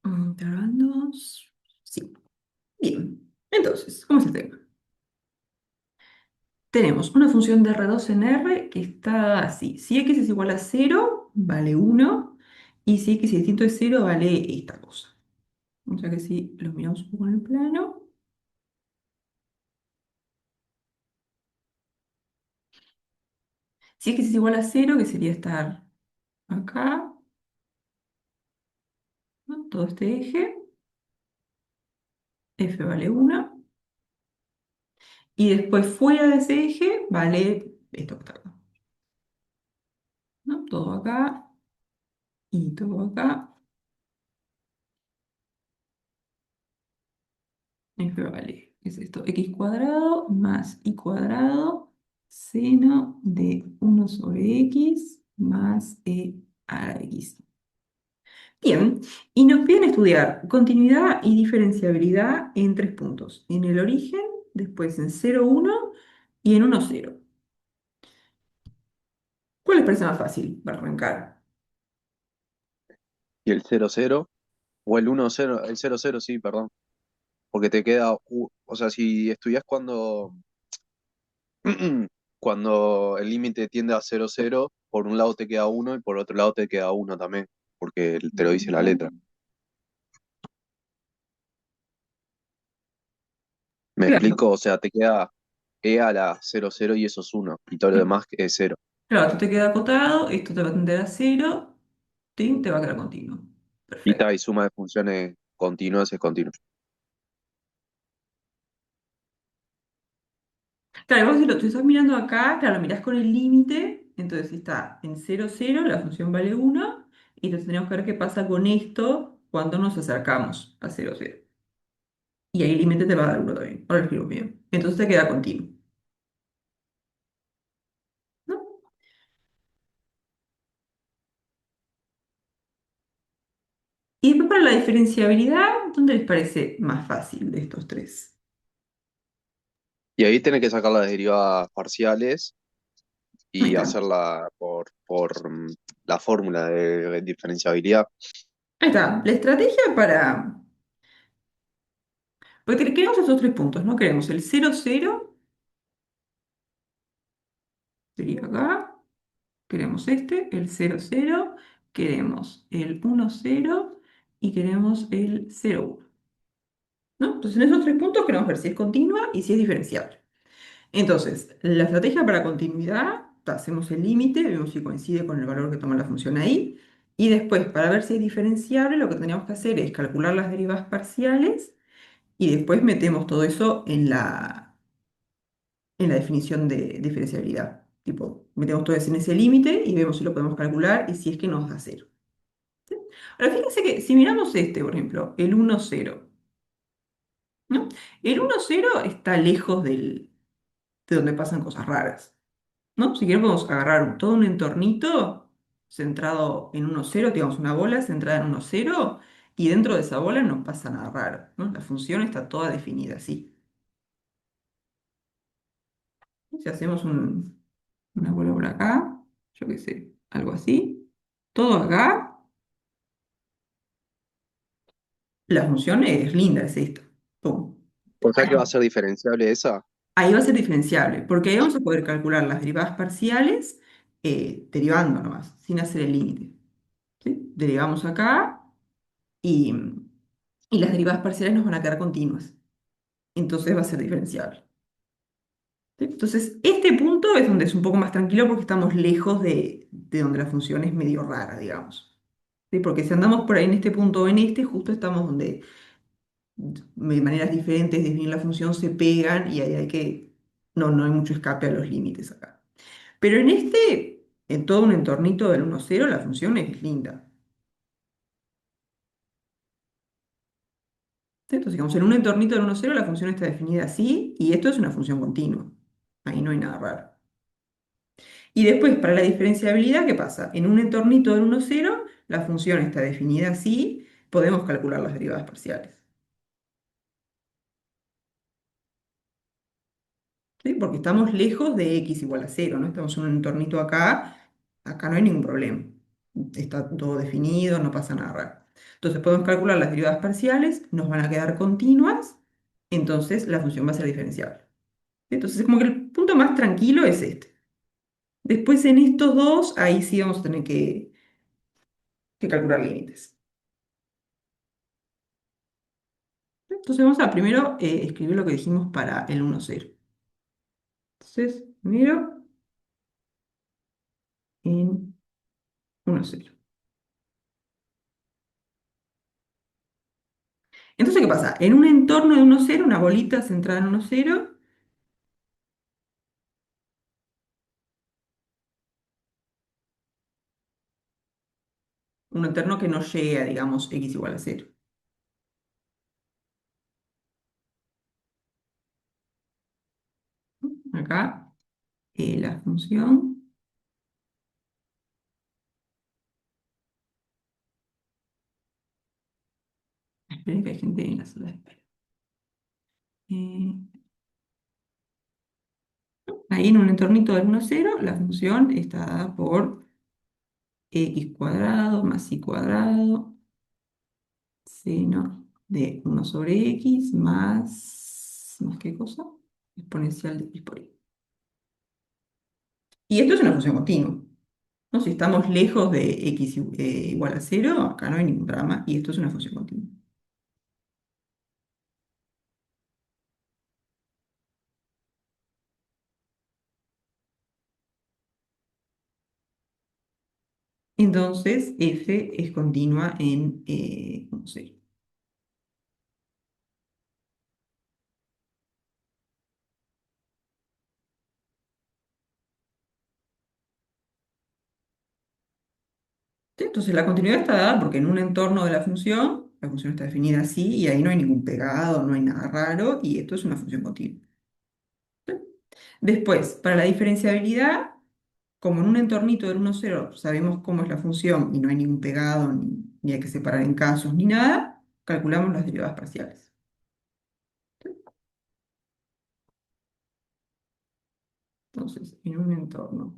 Grabando. Sí. Bien. Entonces, ¿cómo es el tema? Tenemos una función de R2 en R que está así. Si x es igual a 0, vale 1. Y si x es distinto de 0, vale esta cosa. O sea que si lo miramos un poco en el plano. Si x es igual a 0, que sería estar acá, ¿no? Todo este eje. F vale 1. Y después fuera de ese eje, vale esto que está acá, ¿no? Todo acá y todo acá. F vale, ¿qué es esto? X cuadrado más y cuadrado seno de 1/x más e a la x. Bien, y nos piden estudiar continuidad y diferenciabilidad en tres puntos. En el origen, después en 0, 1 y en 1, 0. ¿Cuál les parece más fácil para arrancar? Y el 0 0 o el 1 0 el 0 0 sí, perdón, porque te queda, o sea, si estudias cuando el límite tiende a 0 0 por un lado te queda uno y por otro lado te queda uno también, porque te lo dice la letra. ¿Me Claro, explico? O sea, te queda e a la 0 0 y eso es uno y todo lo demás es cero. claro, esto te queda acotado, esto te va a tender a 0, te va a quedar continuo. Perfecto. Y suma de funciones continuas es continuo. Claro, vos si lo te estás mirando acá, claro, lo mirás con el límite, entonces si está en 0, 0, la función vale 1, y entonces tenemos que ver qué pasa con esto cuando nos acercamos a 0, 0. Y ahí el límite te va a dar 1 también, ahora lo escribo bien. Entonces te queda continuo, ¿no? Y después para la diferenciabilidad, ¿dónde les parece más fácil de estos tres? Y ahí tenés que sacar las derivadas parciales Ahí y está. hacerla por la fórmula de diferenciabilidad. Ahí está. La estrategia para... Porque queremos esos tres puntos, ¿no? Queremos el 0, 0, sería acá. Queremos este, el 0, 0, queremos el 1, 0 y queremos el 0, 1, ¿no? Entonces en esos tres puntos queremos ver si es continua y si es diferenciable. Entonces, la estrategia para continuidad, hacemos el límite, vemos si coincide con el valor que toma la función ahí, y después para ver si es diferenciable lo que tendríamos que hacer es calcular las derivadas parciales y después metemos todo eso en la definición de diferenciabilidad. Tipo, metemos todo eso en ese límite y vemos si lo podemos calcular y si es que nos da 0. Ahora, fíjense que si miramos este, por ejemplo, el 1, 0, ¿no? El 1, 0 está lejos de donde pasan cosas raras, ¿no? Si queremos agarrar todo un entornito centrado en 1, 0, digamos una bola centrada en 1, 0, y dentro de esa bola no pasa nada raro, ¿no? La función está toda definida así. Si hacemos una bola por acá, yo qué sé, algo así, todo acá, la función es linda, es esto. Pum. O sea que va a ser diferenciable esa. Ahí va a ser diferenciable, porque ahí vamos a poder calcular las derivadas parciales derivando nomás, sin hacer el límite. ¿Sí? Derivamos acá y, y las derivadas parciales nos van a quedar continuas. Entonces va a ser diferenciable. ¿Sí? Entonces, este punto es donde es un poco más tranquilo porque estamos lejos de donde la función es medio rara, digamos. ¿Sí? Porque si andamos por ahí en este punto o en este, justo estamos donde de maneras diferentes de definir la función se pegan y ahí hay que... no hay mucho escape a los límites acá. Pero en este, en todo un entornito del 1, 0, la función es linda. ¿Sí? Entonces, digamos, en un entornito del 1, 0 la función está definida así y esto es una función continua. Ahí no hay nada raro. Y después, para la diferenciabilidad, ¿qué pasa? En un entornito del 1, 0 la función está definida así, podemos calcular las derivadas parciales. ¿Sí? Porque estamos lejos de x igual a 0, ¿no? Estamos en un entornito acá, acá no hay ningún problema. Está todo definido, no pasa nada raro. Entonces podemos calcular las derivadas parciales, nos van a quedar continuas, entonces la función va a ser diferenciable. Entonces es como que el punto más tranquilo es este. Después en estos dos, ahí sí vamos a tener que calcular límites. Entonces vamos a primero escribir lo que dijimos para el 1,0. Entonces, primero en 1,0. Entonces, ¿qué pasa? En un entorno de 1,0, una bolita centrada en 1,0, un entorno que no llegue a, digamos, x igual a 0. Acá la función, esperen que hay gente en la sala de espera. Eh, Ahí en un entornito del 1,0, la función está dada por x cuadrado más y cuadrado seno de 1/x ¿más qué cosa? Exponencial de x por y. Y esto es una función continua, ¿no? Si estamos lejos de x igual a 0, acá no hay ningún drama y esto es una función continua. Entonces, f es continua en 1,0. ¿Sí? Entonces, la continuidad está dada porque en un entorno de la función está definida así y ahí no hay ningún pegado, no hay nada raro y esto es una función continua. Después, para la diferenciabilidad, como en un entornito del 1,0 sabemos cómo es la función y no hay ningún pegado, ni hay que separar en casos, ni nada, calculamos las derivadas parciales. Entonces, en un entorno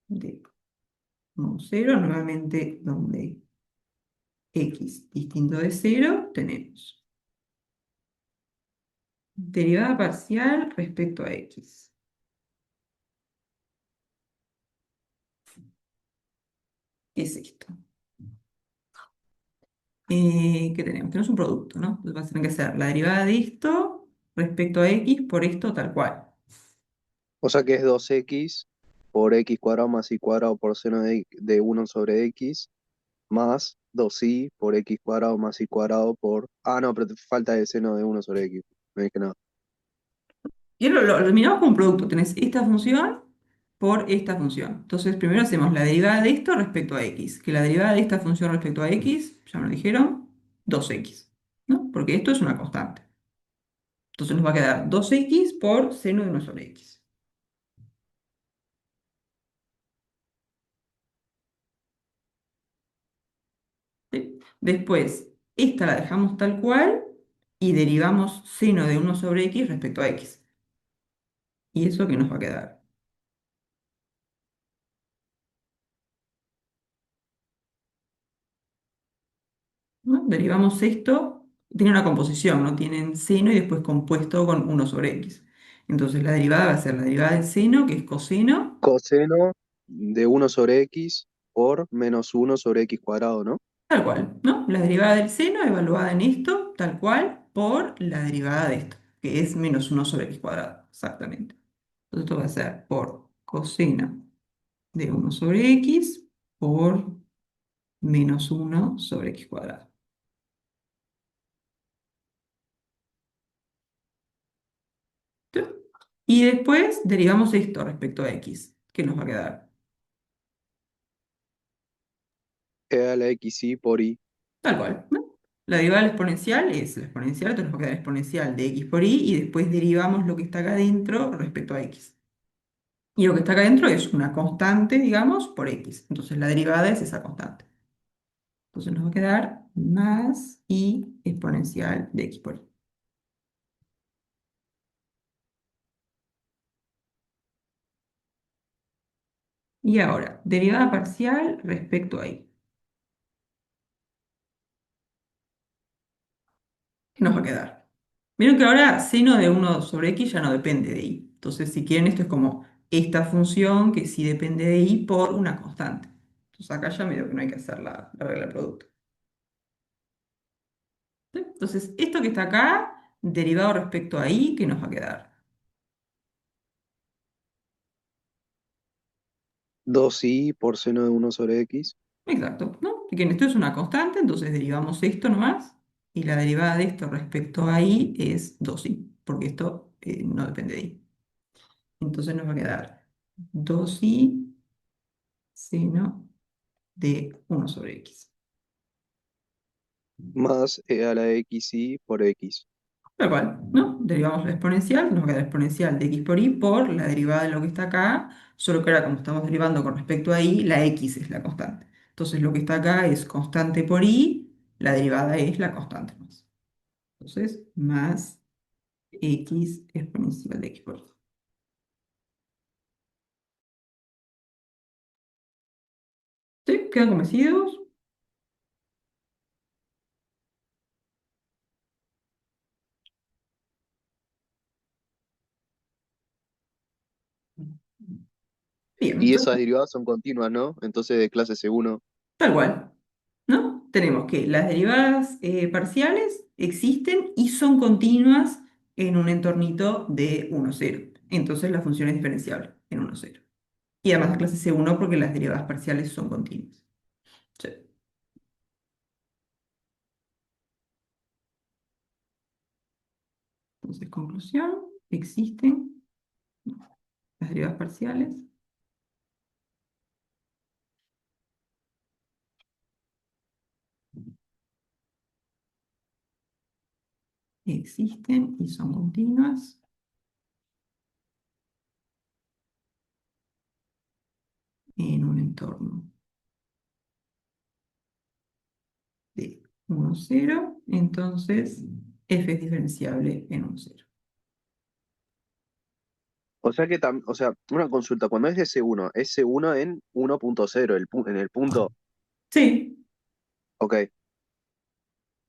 de 1,0, nuevamente donde x distinto de 0, tenemos derivada parcial respecto a x. ¿Qué es esto? ¿Qué tenemos? Tenemos un producto, ¿no? Entonces va a tener que ser la derivada de esto respecto a x por esto tal cual. O sea que es 2x por x cuadrado más y cuadrado por seno de 1 sobre x más 2y por x cuadrado más y cuadrado por... Ah, no, pero te falta el seno de 1 sobre x. No dije nada. Y lo eliminamos con un producto. Tenés esta función por esta función. Entonces, primero hacemos la derivada de esto respecto a x. Que la derivada de esta función respecto a x, ya me lo dijeron, 2x, ¿no? Porque esto es una constante. Entonces nos va a quedar 2x por seno de 1 sobre x. ¿Sí? Después, esta la dejamos tal cual y derivamos seno de 1 sobre x respecto a x. ¿Y eso qué nos va a quedar? ¿No? Derivamos esto, tiene una composición, ¿no? Tienen seno y después compuesto con 1 sobre x. Entonces la derivada va a ser la derivada del seno, que es coseno, Coseno de 1 sobre x por menos 1 sobre x cuadrado, ¿no? tal cual, ¿no? La derivada del seno evaluada en esto, tal cual, por la derivada de esto, que es menos 1 sobre x cuadrado, exactamente. Entonces esto va a ser por coseno de 1 sobre x por menos 1 sobre x cuadrado. ¿Sí? Y después derivamos esto respecto a x, que nos va a quedar. Queda la xy por y. Tal cual, ¿no? La derivada del exponencial es la exponencial, entonces nos va a quedar exponencial de x por y y después derivamos lo que está acá adentro respecto a x. Y lo que está acá adentro es una constante, digamos, por x. Entonces la derivada es esa constante. Entonces nos va a quedar más y exponencial de x por y. Y ahora, derivada parcial respecto a y. ¿qué nos va a quedar? Vieron que ahora seno de uno sobre x ya no depende de y. Entonces, si quieren, esto es como esta función que sí depende de y por una constante. Entonces, acá ya medio que no hay que hacer la regla de producto. ¿Sí? Entonces, esto que está acá, derivado respecto a y, ¿qué nos va a quedar? 2i por seno de uno sobre x, Exacto, ¿no? Si quieren, esto es una constante, entonces derivamos esto nomás, y la derivada de esto respecto a y es 2i, porque esto no depende de y. Entonces nos va a quedar 2i seno de uno sobre x. más e a la xi por x. Tal cual, ¿no? Derivamos la exponencial, nos va a quedar exponencial de x por y por la derivada de lo que está acá, solo que ahora como estamos derivando con respecto a y, la x es la constante. Entonces lo que está acá es constante por y, la derivada es la constante más. Entonces, más x exponencial de x por y. ¿Sí? ¿Quedan convencidos? Bien, Y entonces, esas derivadas son continuas, ¿no? Entonces de clase C1. tal cual, ¿no? Tenemos que las derivadas parciales existen y son continuas en un entornito de 1, 0. Entonces la función es diferenciable en 1, 0. Y además de clase C1 porque las derivadas parciales son continuas. Sí. Entonces, conclusión, existen las derivadas parciales, existen y son continuas en un entorno de 1, 0. Entonces, f es diferenciable en 1, 0. O sea que, o sea, una consulta, cuando es de C1, es C1 en 1.0, en el punto. Sí, Ok.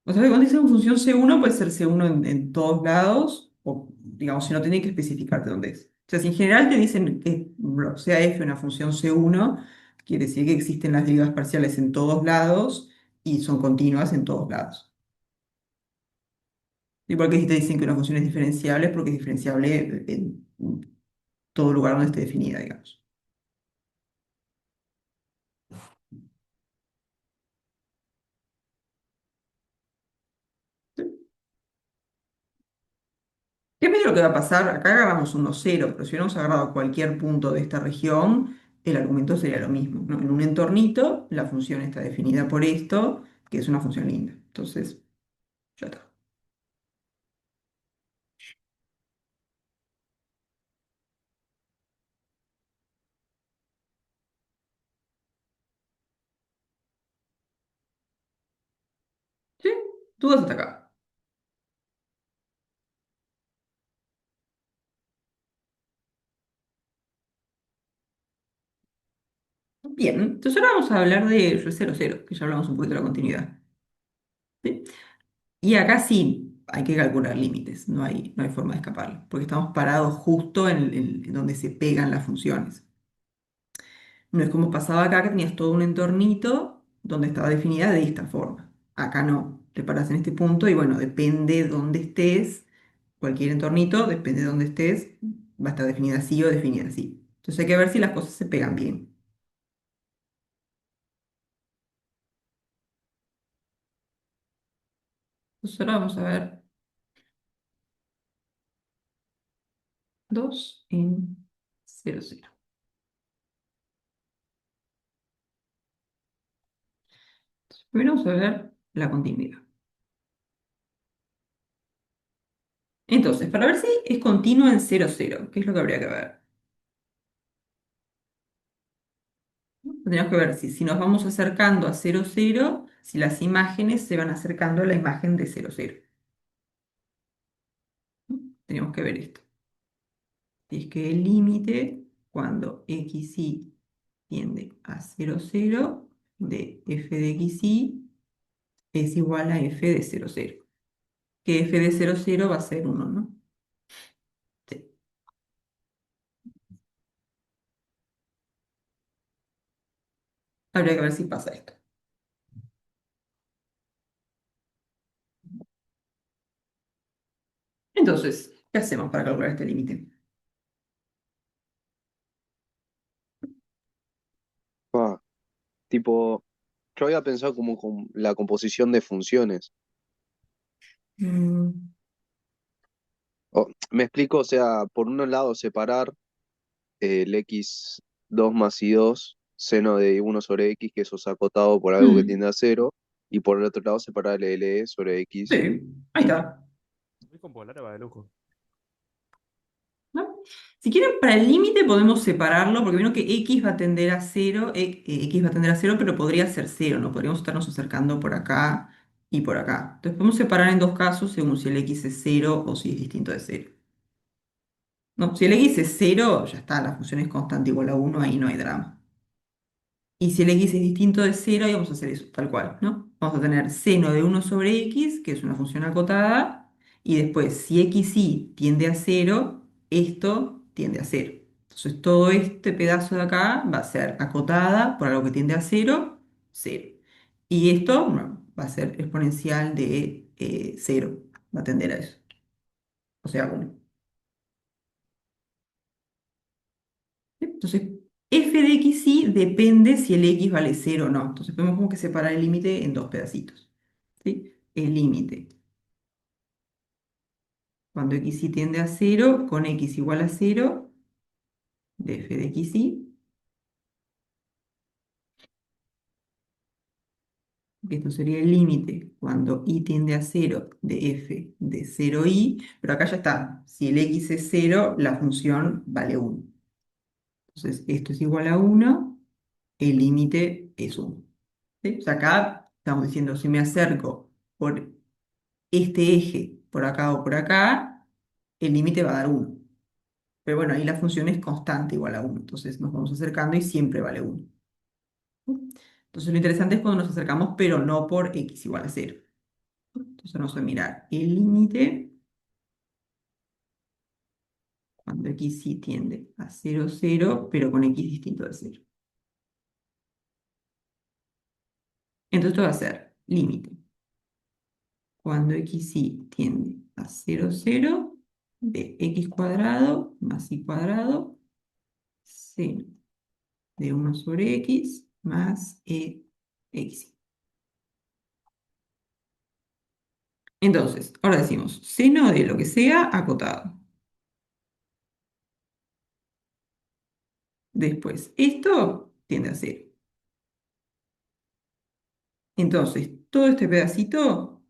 o sea, que cuando dice función C1 puede ser C1 en todos lados, o digamos, si no tiene que especificarte dónde es. O sea, si en general te dicen que sea f una función C1, quiere decir que existen las derivadas parciales en todos lados y son continuas en todos lados. Igual que si te dicen que una función es diferenciable, es porque es diferenciable en todo lugar donde esté definida, digamos. ¿Sí? ¿Qué es medio lo que va a pasar? Acá agarramos uno cero, pero si hubiéramos agarrado cualquier punto de esta región, el argumento sería lo mismo, ¿no? En un entornito, la función está definida por esto, que es una función linda. Entonces, ya está. ¿Sí? Dudas hasta acá. Bien, entonces ahora vamos a hablar de R cero cero, que ya hablamos un poquito de la continuidad. ¿Sí? Y acá sí hay que calcular límites, no hay forma de escapar, porque estamos parados justo en donde se pegan las funciones. No es como pasaba acá que tenías todo un entornito donde estaba definida de esta forma. Acá no, te paras en este punto y bueno, depende de dónde estés, cualquier entornito, depende de dónde estés, va a estar definida así o definida así. Entonces hay que ver si las cosas se pegan bien. Entonces ahora vamos a ver 2 en cero cero. Primero vamos a ver la continuidad. Entonces, para ver si es continua en cero cero, ¿qué es lo que habría que ver? Tendríamos que ver si nos vamos acercando a cero cero, si las imágenes se van acercando a la imagen de cero cero. ¿No? Tenemos que ver esto. Si es que el límite, cuando xy tiende a cero cero de f de xy es igual a f de cero cero. que f de 0,0 va a ser 1, ¿no? Sí. Habría que ver si pasa esto. Entonces, ¿qué hacemos para calcular este límite? Ah, tipo, yo había pensado como con la composición de funciones. Mm, Me explico, o sea, por un lado separar el x2 más y2 seno de 1/x, que eso es acotado por algo que mm, tiende a cero, y por el otro lado separar el LE sobre sí, x. ahí está. Muy con polar va de lujo. ¿No? Si quieren, para el límite podemos separarlo, porque vieron que x va a tender a cero, x va a tender a cero, pero podría ser cero, ¿no? Podríamos estarnos acercando por acá y por acá. Entonces podemos separar en dos casos según si el x es cero o si es distinto de cero. No, si el x es cero, ya está, la función es constante igual a uno, ahí no hay drama. Y si el x es distinto de cero, ahí vamos a hacer eso, tal cual, ¿no? Vamos a tener seno de uno sobre x, que es una función acotada, y después, si x y tiende a cero, esto tiende a cero. Entonces, todo este pedazo de acá va a ser acotada por algo que tiende a cero, cero. Y esto, bueno, va a ser exponencial de cero, va a tender a eso, o sea, 1. Entonces, f de x y depende si el x vale cero o no. Entonces, podemos como que separar el límite en dos pedacitos. ¿Sí? El límite cuando x y tiende a cero, con x igual a cero, de f de x y, que esto sería el límite cuando y tiende a cero de f de cero y, pero acá ya está. Si el x es cero, la función vale uno. Entonces, esto es igual a uno, el límite es uno. ¿Sí? O sea, acá estamos diciendo, si me acerco por este eje por acá o por acá, el límite va a dar uno. Pero bueno, ahí la función es constante igual a uno. Entonces nos vamos acercando y siempre vale uno. Entonces lo interesante es cuando nos acercamos, pero no por x igual a cero. Entonces vamos a mirar el límite cuando x sí tiende a cero cero, pero con x distinto de cero. Entonces esto va a ser límite cuando x sí tiende a cero cero de x cuadrado más y cuadrado seno de uno sobre x más x. Entonces, ahora decimos seno de lo que sea acotado. Después, esto tiende a cero. Entonces, todo este pedacito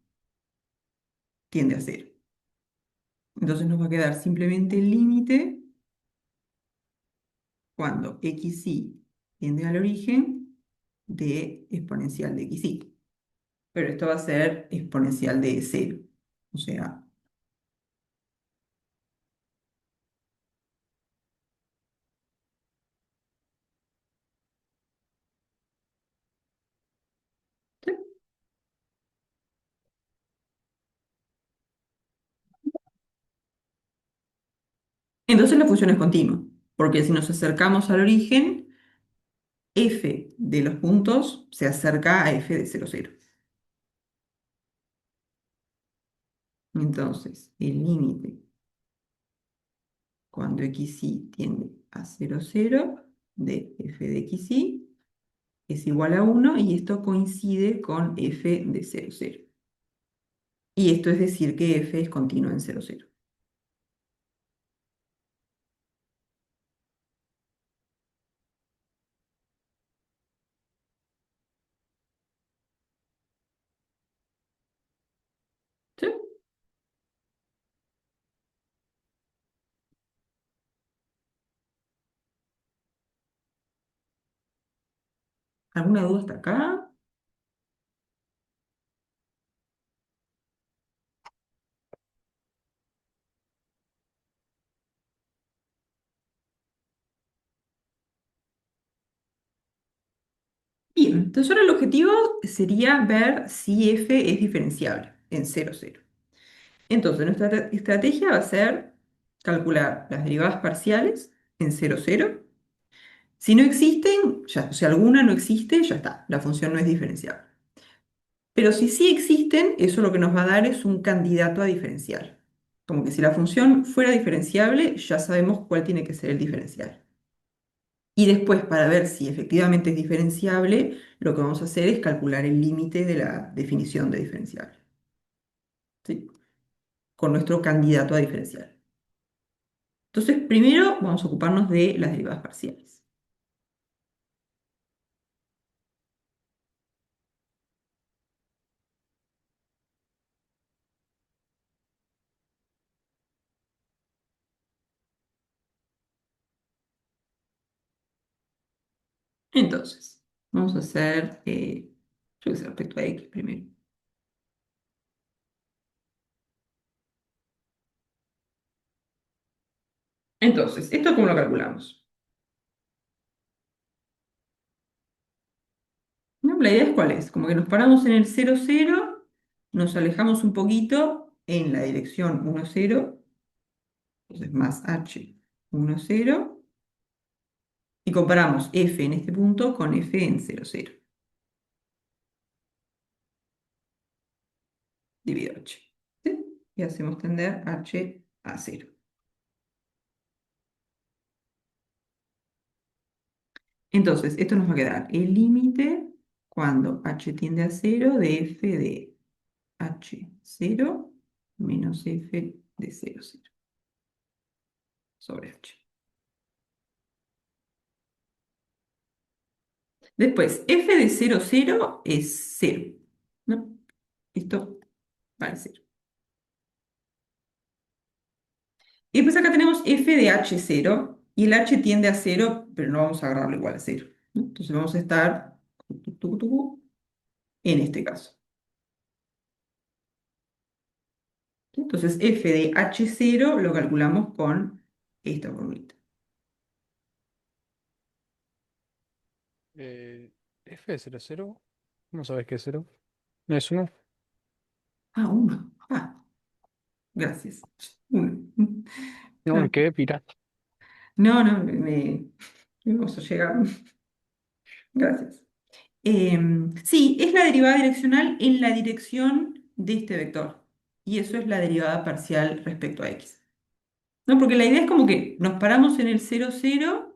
tiende a cero. Entonces nos va a quedar simplemente el límite cuando xy tiende al origen de exponencial de xy. Pero esto va a ser exponencial de cero. O sea, ¿sí? Entonces la función es continua. Porque si nos acercamos al origen, f de los puntos se acerca a f de cero cero. Entonces, el límite cuando xy tiende a cero cero de f de xy es igual a uno y esto coincide con f de cero cero. Y esto es decir que f es continuo en cero cero. ¿Sí? ¿Alguna duda hasta acá? Bien, entonces ahora el objetivo sería ver si f es diferenciable en cero cero. Entonces, nuestra estrategia va a ser calcular las derivadas parciales en cero cero. Si no existen, ya, si alguna no existe, ya está, la función no es diferenciable. Pero si sí existen, eso lo que nos va a dar es un candidato a diferencial. Como que si la función fuera diferenciable, ya sabemos cuál tiene que ser el diferencial. Y después, para ver si efectivamente es diferenciable, lo que vamos a hacer es calcular el límite de la definición de diferenciable, ¿sí? Con nuestro candidato a diferencial. Entonces, primero vamos a ocuparnos de las derivadas parciales. Entonces, vamos a hacer, yo qué sé, respecto a X primero. Entonces, ¿esto cómo lo calculamos? ¿No? La idea es cuál es, como que nos paramos en el cero cero, nos alejamos un poquito en la dirección uno cero, entonces más h uno cero, y comparamos f en este punto con f en cero cero, dividido h. ¿Sí? Y hacemos tender h a cero. Entonces, esto nos va a quedar el límite cuando h tiende a cero de f de h cero menos f de cero cero sobre h. Después, f de cero cero es cero, ¿no? Esto vale cero. Y después acá tenemos f de h cero, y el h tiende a cero, pero no vamos a agarrarlo igual a cero, ¿no? Entonces vamos a estar en este caso. Entonces f de h cero lo calculamos con esta formulita. Eh, F de 0, 0. ¿Cómo sabes qué es 0? ¿No es 1? Ah, 1. Ah, gracias. 1. No, No, me quedé pirata. no, no, me vamos a llegar. Gracias. Sí, es la derivada direccional en la dirección de este vector. Y eso es la derivada parcial respecto a x. ¿No? Porque la idea es como que nos paramos en el cero cero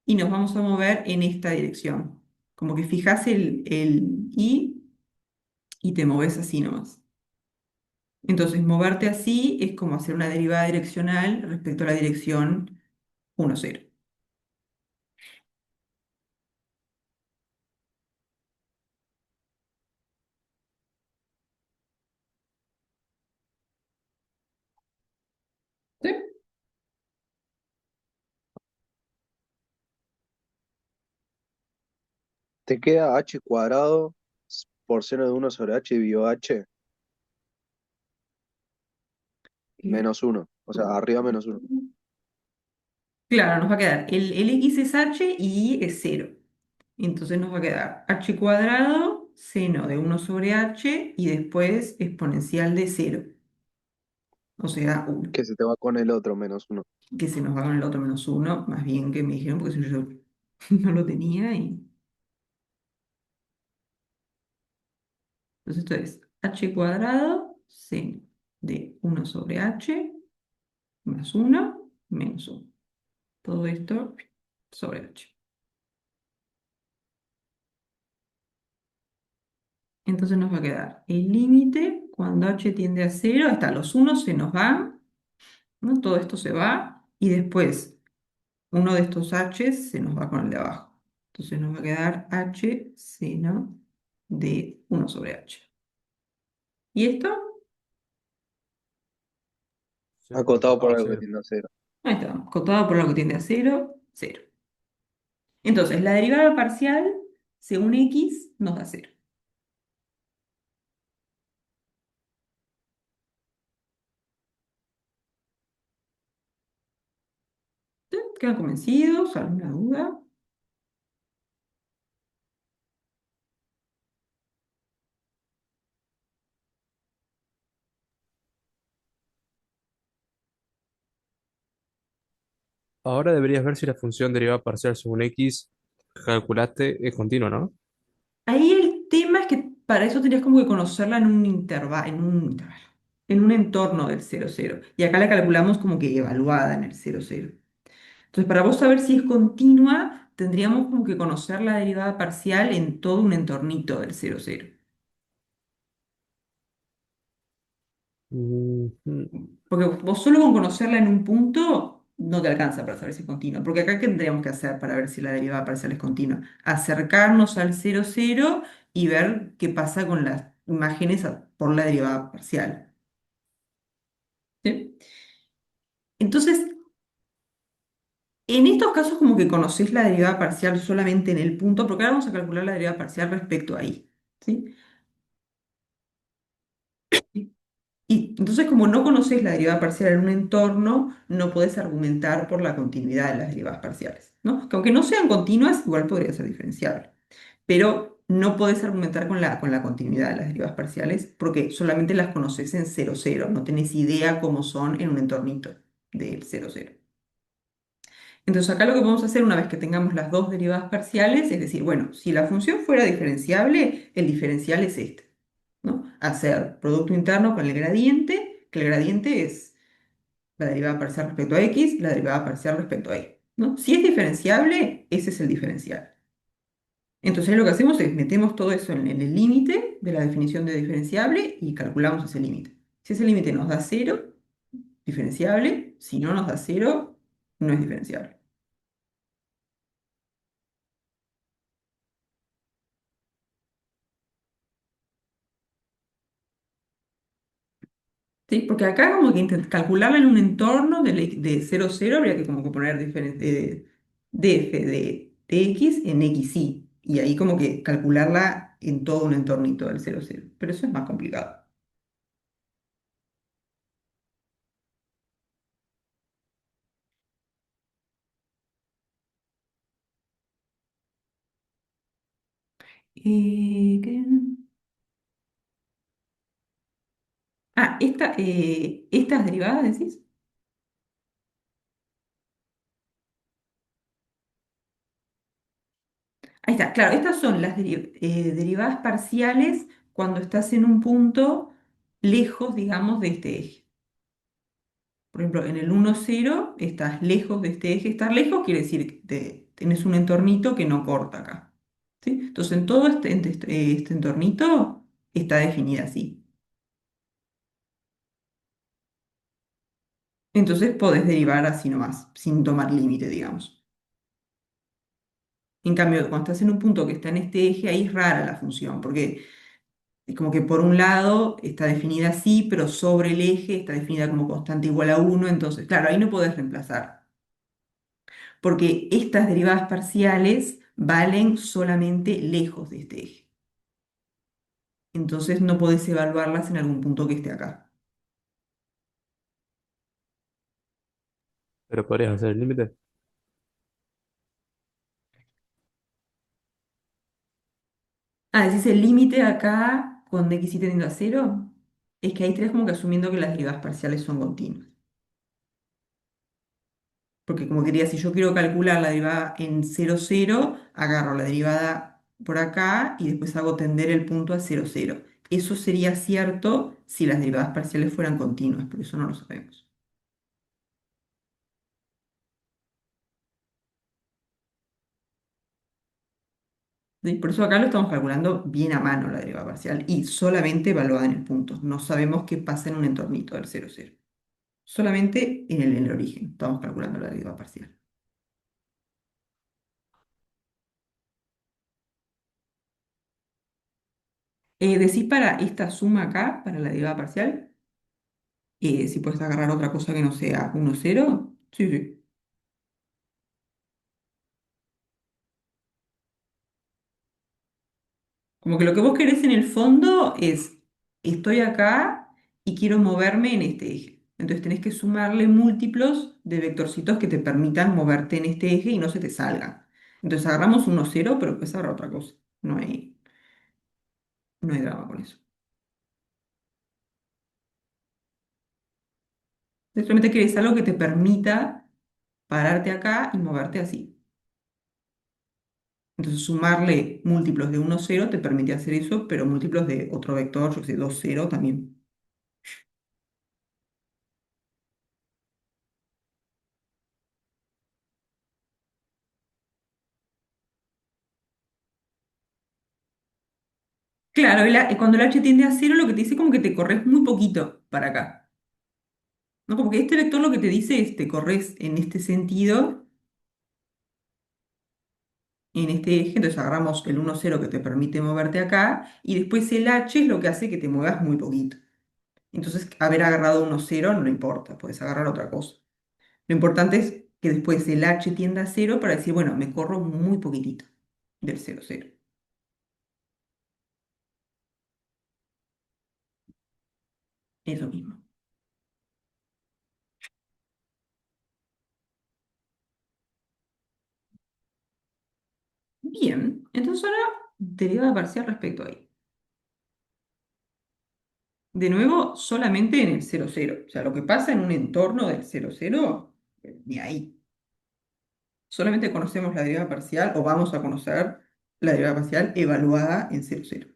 y nos vamos a mover en esta dirección. Como que fijas el y te moves así nomás. Entonces, moverte así es como hacer una derivada direccional respecto a la dirección uno cero. ¿Sí? Te queda h cuadrado por seno de uno sobre h dividido h Eh, menos uno. O sea, arriba menos uno. Claro, nos va a quedar el x es h y es cero. Entonces nos va a quedar h cuadrado, seno de uno sobre h y después exponencial de cero, o sea, uno. Que se te va con el otro menos uno. Que se nos va con el otro menos uno, más bien que me dijeron porque si no yo no lo tenía. Entonces esto es h cuadrado, seno de uno sobre h más uno menos uno. Todo esto sobre h. Entonces nos va a quedar el límite cuando h tiende a cero, hasta los unos se nos van, ¿no? Todo esto se va y después uno de estos h se nos va con el de abajo. Entonces nos va a quedar h seno de uno sobre h. ¿Y esto? Cero Acotado por algo que 0. tiende a cero. Ahí está, cotado por lo que tiende a cero, cero. Entonces la derivada parcial según x nos da cero. ¿Sí? ¿Quedan convencidos? ¿Alguna duda? Ahora deberías ver si la función derivada parcial según x que calculaste es continua, ¿no? Ahí el tema es que para eso tenías como que conocerla en un en un entorno del cero cero. Y acá la calculamos como que evaluada en el cero cero. Entonces, para vos saber si es continua, tendríamos como que conocer la derivada parcial en todo un entornito del cero cero. Ujú. Porque vos solo con conocerla en un punto no te alcanza para saber si es continua. Porque acá, ¿qué tendríamos que hacer para ver si la derivada parcial es continua? Acercarnos al cero cero y ver qué pasa con las imágenes por la derivada parcial. ¿Sí? Entonces, en estos casos como que conocés la derivada parcial solamente en el punto, porque ahora vamos a calcular la derivada parcial respecto a ahí. ¿Sí? Y entonces, como no conoces la derivada parcial en un entorno, no puedes argumentar por la continuidad de las derivadas parciales, ¿no? Que aunque no sean continuas, igual podría ser diferenciable. Pero no podés argumentar con con la continuidad de las derivadas parciales porque solamente las conoces en cero cero, no tenés idea cómo son en un entornito del cero cero. Entonces, acá lo que podemos hacer una vez que tengamos las dos derivadas parciales es decir, bueno, si la función fuera diferenciable, el diferencial es este, ¿no? Hacer producto interno con el gradiente, que el gradiente es la derivada parcial respecto a x, la derivada parcial respecto a y, ¿no? Si es diferenciable, ese es el diferencial. Entonces lo que hacemos es metemos todo eso en el límite de la definición de diferenciable y calculamos ese límite. Si ese límite nos da cero, diferenciable. Si no nos da cero, no es diferenciable. ¿Sí? Porque acá como que calcularla en un entorno de 0, 0 habría que como que poner df de x en xy. Y ahí como que calcularla en todo un entornito del 0, 0. Pero eso es más complicado. ¿Qué? Estas derivadas, decís. Ahí está, claro, estas son las derivadas parciales cuando estás en un punto lejos, digamos, de este eje. Por ejemplo, en el 1, 0 estás lejos de este eje. Estar lejos quiere decir que tenés un entornito que no corta acá. ¿Sí? Entonces, en todo este entornito está definida así. Entonces, podés derivar así nomás, sin tomar límite, digamos. En cambio, cuando estás en un punto que está en este eje, ahí es rara la función, porque es como que por un lado está definida así, pero sobre el eje está definida como constante igual a uno. Entonces, claro, ahí no podés reemplazar, porque estas derivadas parciales valen solamente lejos de este eje. Entonces no podés evaluarlas en algún punto que esté acá. Pero podrías hacer el límite. Ah, decís el límite acá con x y tendiendo a cero, es que ahí tenés como que asumiendo que las derivadas parciales son continuas. Porque como quería, si yo quiero calcular la derivada en cero cero, agarro la derivada por acá y después hago tender el punto a cero cero. Eso sería cierto si las derivadas parciales fueran continuas, pero eso no lo sabemos. ¿Sí? Por eso acá lo estamos calculando bien a mano la derivada parcial y solamente evaluada en el punto. No sabemos qué pasa en un entornito del cero cero. Solamente en el origen estamos calculando la derivada parcial. Decís para esta suma acá, para la derivada parcial, si puedes agarrar otra cosa que no sea 1, 0. Sí, sí. Como que lo que vos querés en el fondo es, estoy acá y quiero moverme en este eje. Entonces tenés que sumarle múltiplos de vectorcitos que te permitan moverte en este eje y no se te salgan. Entonces agarramos 1, 0, pero después agarrar otra cosa. No hay drama con eso. Simplemente querés algo que te permita pararte acá y moverte así. Entonces, sumarle múltiplos de 1, 0 te permite hacer eso, pero múltiplos de otro vector, yo qué sé, 2, 0 también. Claro, cuando el h tiende a 0, lo que te dice es como que te corres muy poquito para acá. ¿No? Como que este vector lo que te dice es te corres en este sentido, en este eje, entonces agarramos el 1, 0 que te permite moverte acá, y después el h es lo que hace que te muevas muy poquito. Entonces, haber agarrado 1, 0 no importa, puedes agarrar otra cosa. Lo importante es que después el h tienda a 0 para decir, bueno, me corro muy poquitito del 0, 0. Eso mismo. Bien, entonces ahora derivada parcial respecto a y. De nuevo, solamente en el 0, 0. O sea, lo que pasa en un entorno del 0, 0, ni ahí. Solamente conocemos la derivada parcial o vamos a conocer la derivada parcial evaluada en 0, 0.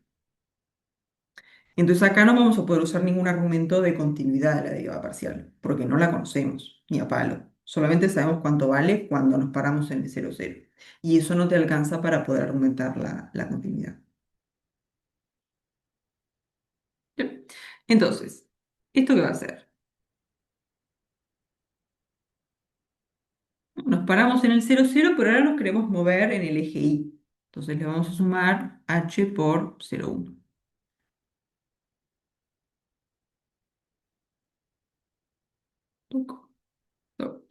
Entonces acá no vamos a poder usar ningún argumento de continuidad de la derivada parcial, porque no la conocemos, ni a palo. Solamente sabemos cuánto vale cuando nos paramos en el 0, 0. Y eso no te alcanza para poder argumentar la continuidad. Bien. Entonces, ¿esto qué va a hacer? Nos paramos en el 0, 0, pero ahora nos queremos mover en el eje Y. Entonces le vamos a sumar h por 0, 1. Tuc, toc.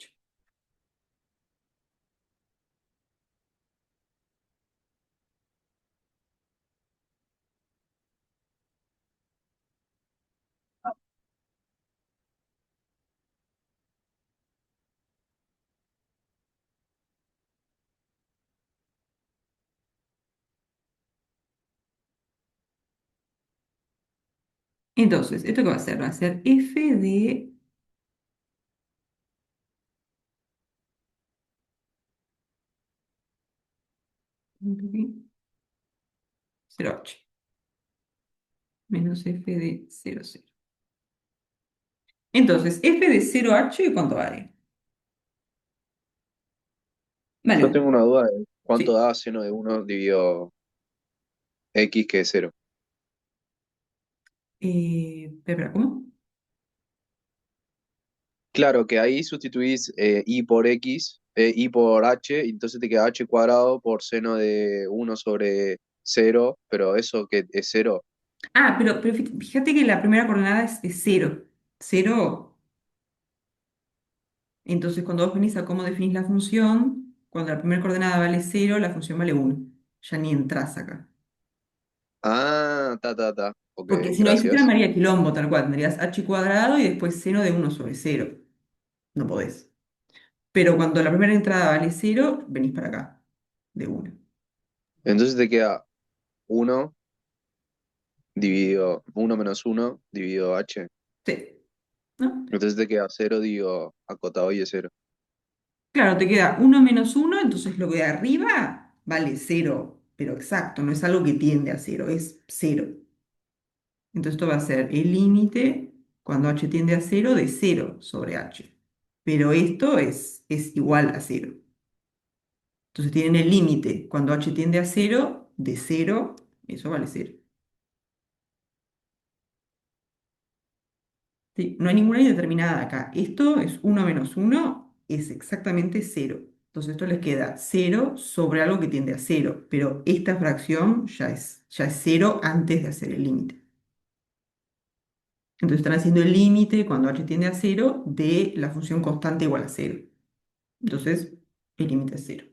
Entonces, ¿esto qué va a ser? Va a ser f de 0,8 menos f de 0, 0. Entonces, f de 0h, ¿cuánto vale? Vale Yo tengo 1. una duda de cuánto Sí. da seno de uno dividido x, que es cero. Espera, ¿cómo? Claro que ahí sustituís y por x, y por h, y entonces te queda h cuadrado por seno de uno sobre cero, pero eso que es cero. Ah, pero fíjate que la primera coordenada es 0. 0. Entonces, cuando vos venís a cómo definís la función, cuando la primera coordenada vale 0, la función vale 1. Ya ni entras acá. Ah, ta. Ok, Porque si no, ahí sí te gracias. armaría quilombo, tal cual. Tendrías h cuadrado y después seno de 1 sobre 0. No podés. Pero cuando la primera entrada vale 0, venís para acá, de 1. Entonces te queda uno dividido, uno menos uno dividido h. Sí, ¿no? Entonces te queda cero dividido acotado y es cero. Claro, te queda 1 menos 1, entonces lo que de arriba vale 0, pero exacto, no es algo que tiende a 0, es 0. Entonces esto va a ser el límite cuando h tiende a 0 de 0 sobre h. Pero esto es igual a 0. Entonces tienen el límite cuando h tiende a 0 de 0, eso vale 0. ¿Sí? No hay ninguna indeterminada acá. Esto es 1 menos 1, es exactamente 0. Entonces esto les queda 0 sobre algo que tiende a 0, pero esta fracción ya es 0 antes de hacer el límite. Entonces están haciendo el límite cuando h tiende a 0 de la función constante igual a 0. Entonces el límite es 0.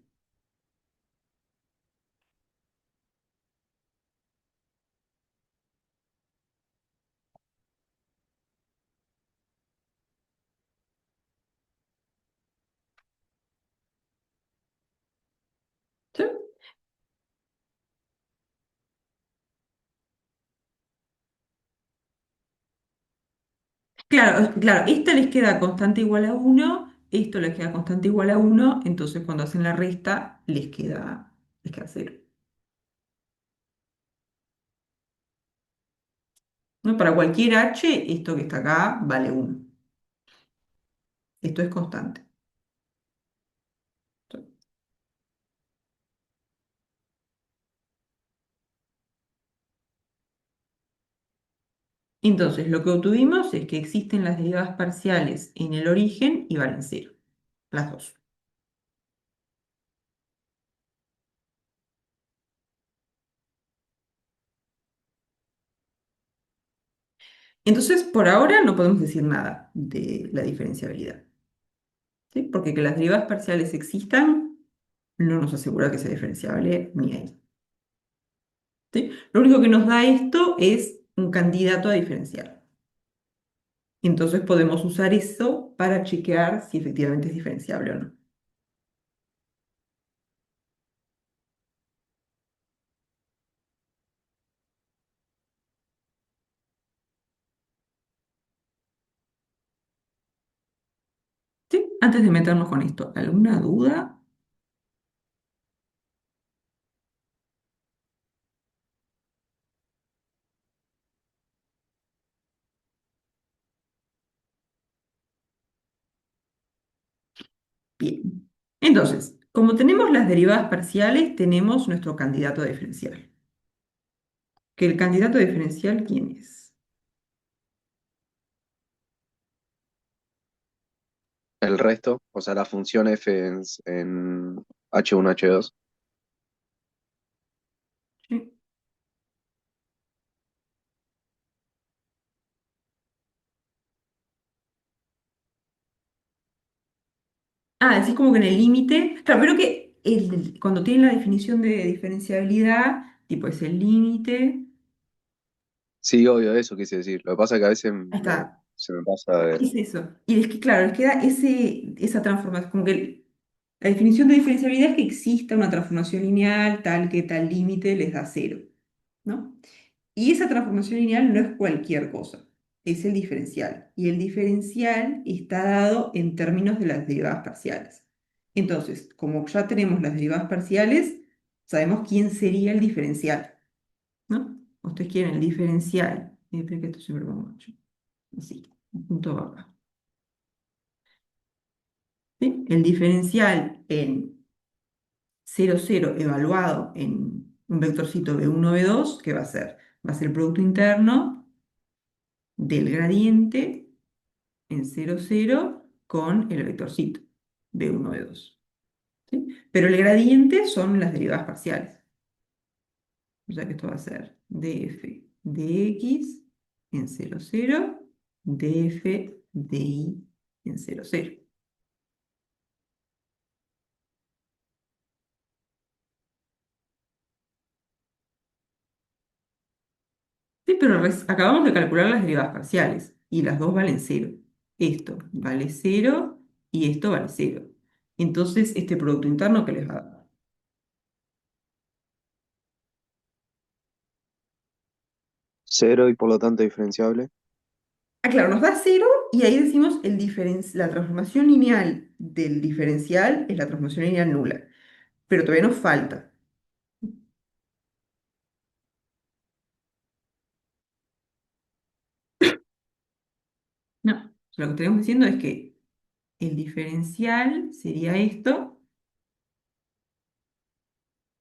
¿Sí? Claro, claro, esta les queda constante igual a 1 esto les queda constante igual a 1, entonces cuando hacen la resta les queda 0. ¿No? Para cualquier h, esto que está acá vale 1. Esto es constante. Entonces, lo que obtuvimos es que existen las derivadas parciales en el origen y valen 0, las dos. Entonces, por ahora no podemos decir nada de la diferenciabilidad, ¿sí? Porque que las derivadas parciales existan no nos asegura que sea diferenciable ni ahí, ¿sí? Lo único que nos da esto es un candidato a diferencial. Entonces podemos usar eso para chequear si efectivamente es diferenciable o no. ¿Sí? Antes de meternos con esto, ¿alguna duda? Bien. Entonces, como tenemos las derivadas parciales, tenemos nuestro candidato diferencial. ¿Que el candidato diferencial quién es? El resto, o sea, la función f en H1, H2. ¿Sí? Ah, decís como que en el límite. Claro, pero que cuando tienen la definición de diferenciabilidad, tipo es el límite. Sí, obvio, eso quise decir. Lo que pasa es que a veces Ahí está. se me pasa de... Es eso. Y es que, claro, les queda esa transformación. Como que la definición de diferenciabilidad es que exista una transformación lineal tal que tal límite les da 0, ¿no? Y esa transformación lineal no es cualquier cosa, es el diferencial. Y el diferencial está dado en términos de las derivadas parciales. Entonces, como ya tenemos las derivadas parciales, sabemos quién sería el diferencial, ¿no? Ustedes quieren el diferencial. Espera que esto siempre lo pongo mucho. Así, un punto acá. ¿Sí? El diferencial en 0, 0 evaluado en un vectorcito B1, B2, ¿qué va a ser? Va a ser el producto interno del gradiente en 0, 0 con el vectorcito B1, B2. ¿Sí? Pero el gradiente son las derivadas parciales. O sea que esto va a ser df de x en 0, 0, df de y en 0, 0. Sí, pero acabamos de calcular las derivadas parciales y las dos valen 0. Esto vale 0 y esto vale 0. Entonces, este producto interno, ¿qué les va a dar? Cero y por lo tanto diferenciable. Ah, claro, nos da 0 y ahí decimos la transformación lineal del diferencial es la transformación lineal nula. Pero todavía nos falta. No, lo que tenemos diciendo es que el diferencial sería esto,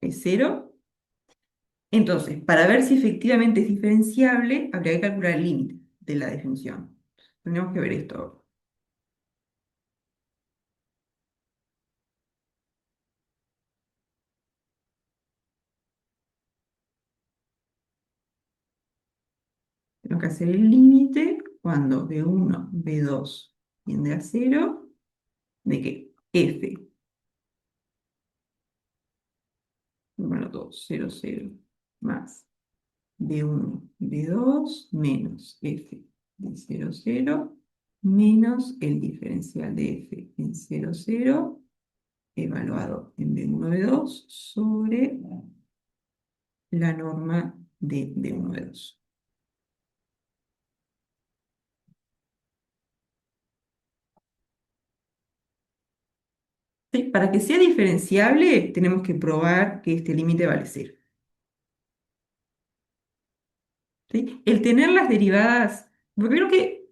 es 0. Entonces, para ver si efectivamente es diferenciable, habría que calcular el límite de la definición. Tenemos que ver esto ahora. Tenemos que hacer el límite cuando B1, B2 tiende a 0, de que F, bueno, 2, 0, 0, más B1, B2 menos F de 0, 0, menos el diferencial de F en 0, 0, evaluado en B1, B2 sobre la norma de B1, B2. ¿Sí? Para que sea diferenciable, tenemos que probar que este límite vale cero. ¿Sí? El tener las derivadas, porque creo que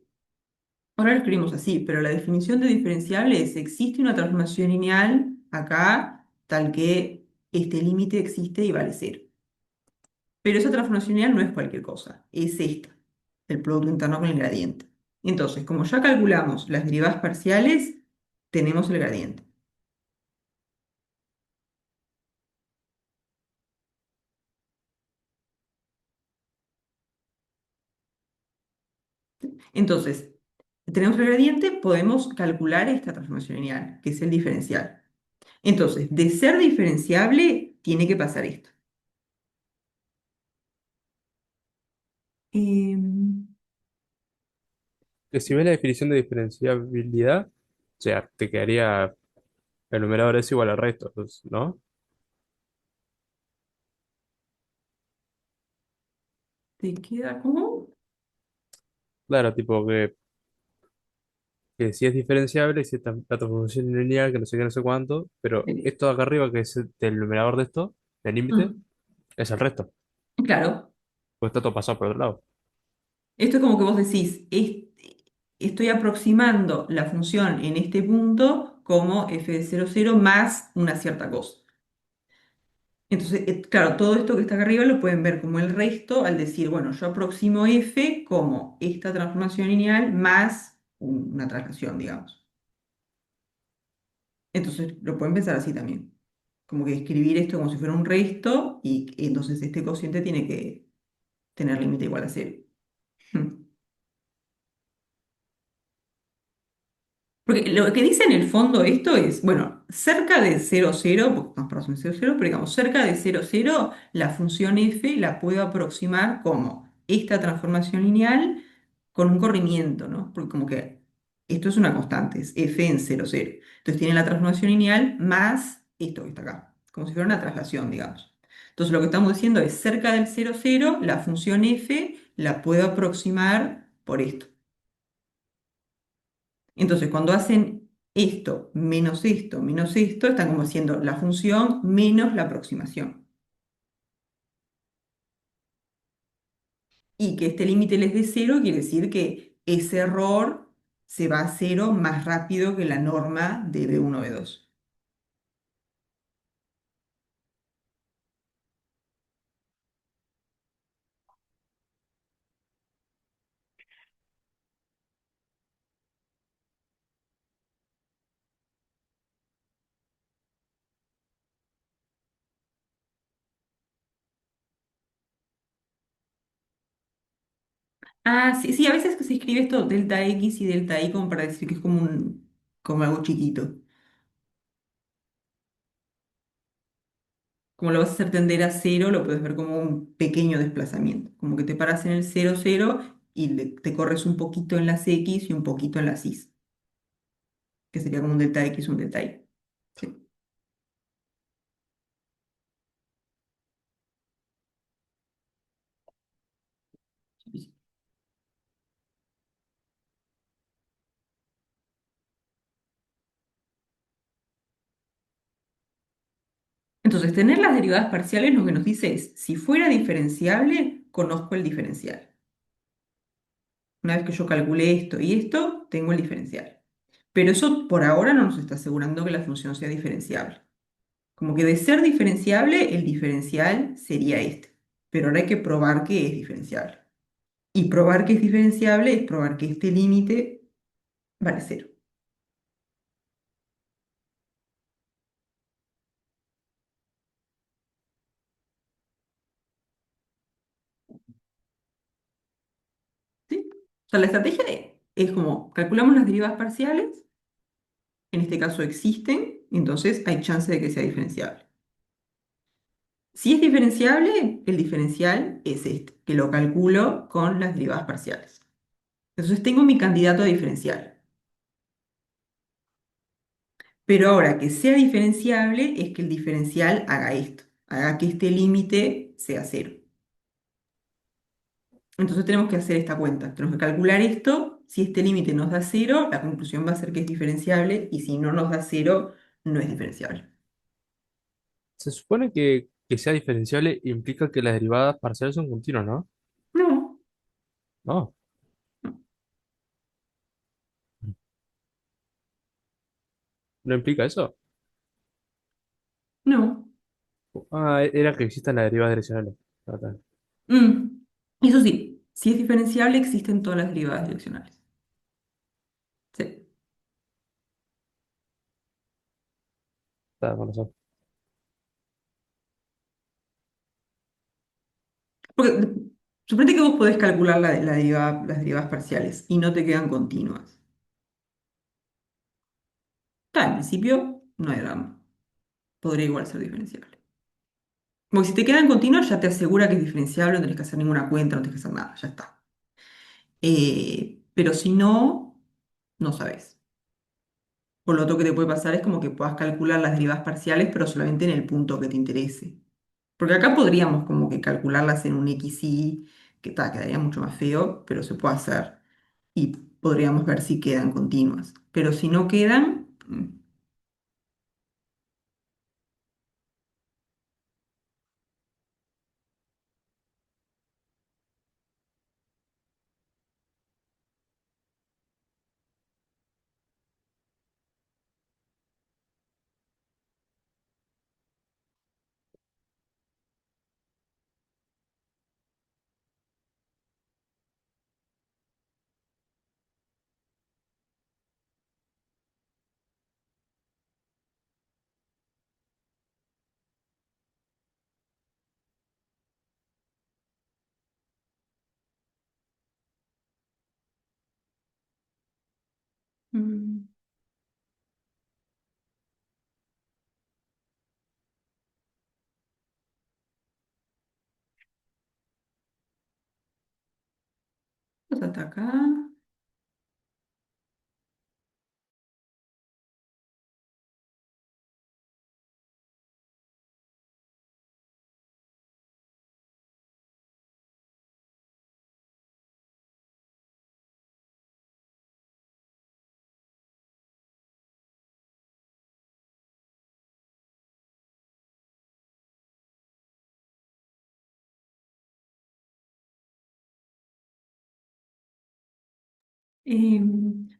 ahora lo escribimos así, pero la definición de diferenciable es: existe una transformación lineal acá, tal que este límite existe y vale cero. Pero esa transformación lineal no es cualquier cosa, es esta, el producto interno con el gradiente. Entonces, como ya calculamos las derivadas parciales, tenemos el gradiente. Entonces, tenemos el gradiente, podemos calcular esta transformación lineal, que es el diferencial. Entonces, de ser diferenciable, tiene que pasar esto. Em, Que si ves la definición de diferenciabilidad, o sea, te quedaría el numerador es igual al resto, pues, ¿no? ¿Te queda como? Claro, tipo que si es diferenciable, si esta la transformación lineal, que no sé qué, no sé cuánto, pero esto de acá arriba, que es el numerador de esto, del límite, Mm, es el resto, claro, pues está todo pasado por otro lado. esto es como que vos decís: estoy aproximando la función en este punto como f de 0,0 más una cierta cosa. Entonces, claro, todo esto que está acá arriba lo pueden ver como el resto al decir, bueno, yo aproximo f como esta transformación lineal más una traslación, digamos. Entonces, lo pueden pensar así también. Como que escribir esto como si fuera un resto y entonces este cociente tiene que tener límite igual a cero. Porque lo que dice en el fondo esto es, bueno, cerca de 0,0, porque estamos por en 0,0, pero digamos, cerca de 0,0, la función f la puedo aproximar como esta transformación lineal con un corrimiento, ¿no? Porque como que esto es una constante, es f en 0,0. Entonces tiene la transformación lineal más esto que está acá, como si fuera una traslación, digamos. Entonces lo que estamos diciendo es: cerca del 0,0, la función f la puedo aproximar por esto. Entonces, cuando hacen menos esto, están como haciendo la función menos la aproximación. Y que este límite les dé cero quiere decir que ese error se va a cero más rápido que la norma de B1, B2. Ah, sí, sí, a veces se escribe esto delta X y delta Y como para decir que es como algo chiquito. Como lo vas a hacer tender a cero, lo puedes ver como un pequeño desplazamiento. Como que te paras en el 0,0 y te corres un poquito en las X y un poquito en las Y, que sería como un delta X, un delta Y. Sí. Entonces, tener las derivadas parciales lo que nos dice es: si fuera diferenciable, conozco el diferencial. Una vez que yo calculé esto y esto, tengo el diferencial. Pero eso por ahora no nos está asegurando que la función sea diferenciable. Como que de ser diferenciable, el diferencial sería este. Pero ahora hay que probar que es diferenciable. Y probar que es diferenciable es probar que este límite vale cero. ¿Sí? O sea, la estrategia es como calculamos las derivadas parciales, en este caso existen, entonces hay chance de que sea diferenciable. Si es diferenciable, el diferencial es este, que lo calculo con las derivadas parciales. Entonces tengo mi candidato a diferencial. Pero ahora que sea diferenciable es que el diferencial haga esto, haga que este límite sea cero. Entonces tenemos que hacer esta cuenta, tenemos que calcular esto. Si este límite nos da cero, la conclusión va a ser que es diferenciable, y si no nos da cero, no es diferenciable. Se supone que sea diferenciable implica que las derivadas parciales son continuas, ¿no? No, No, no implica eso. no. Ah, era que existan las derivadas direccionales. Ah, está. Mm. Eso sí, si es diferenciable, existen todas las derivadas direccionales. Sí. Está con razón. Porque suponete que vos podés calcular las derivadas parciales y no te quedan continuas. Está, en principio, no hay drama. Podría igual ser diferenciable. Porque si te quedan continuas, ya te asegura que es diferenciable, no tenés que hacer ninguna cuenta, no tenés que hacer nada, ya está. Pero si no, no sabes. Por lo otro que te puede pasar es como que puedas calcular las derivadas parciales, pero solamente en el punto que te interese. Porque acá podríamos como que calcularlas en un XY, que quedaría mucho más feo, pero se puede hacer. Y podríamos ver si quedan continuas. Pero si no quedan, mm, pues hasta acá.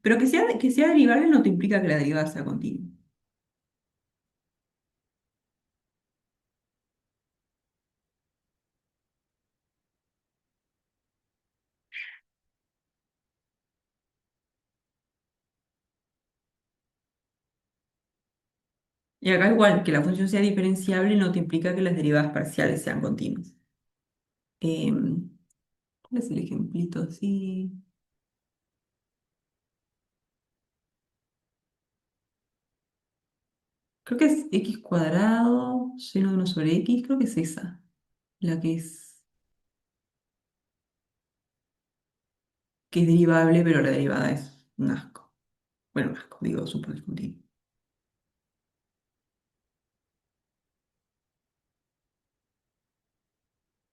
Pero que sea derivable no te implica que la derivada sea continua. Y acá igual, que la función sea diferenciable no te implica que las derivadas parciales sean continuas. ¿Cuál es el ejemplito? Sí. Creo que es x cuadrado, seno de 1 sobre x, creo que es esa, la que es derivable, pero la derivada es un asco. Bueno, un asco, digo, súper discontinuo.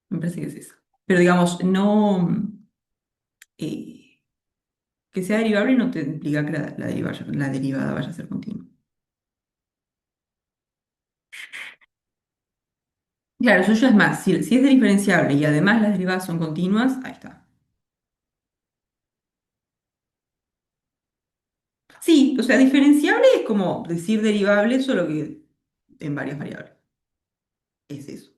Me parece que es esa. Pero digamos, no, eh, que sea derivable no te implica que la derivada vaya a ser continua. Claro, eso ya es más. Si es diferenciable y además las derivadas son continuas, ahí está. Sí, o sea, diferenciable es como decir derivable, solo que en varias variables. Es eso.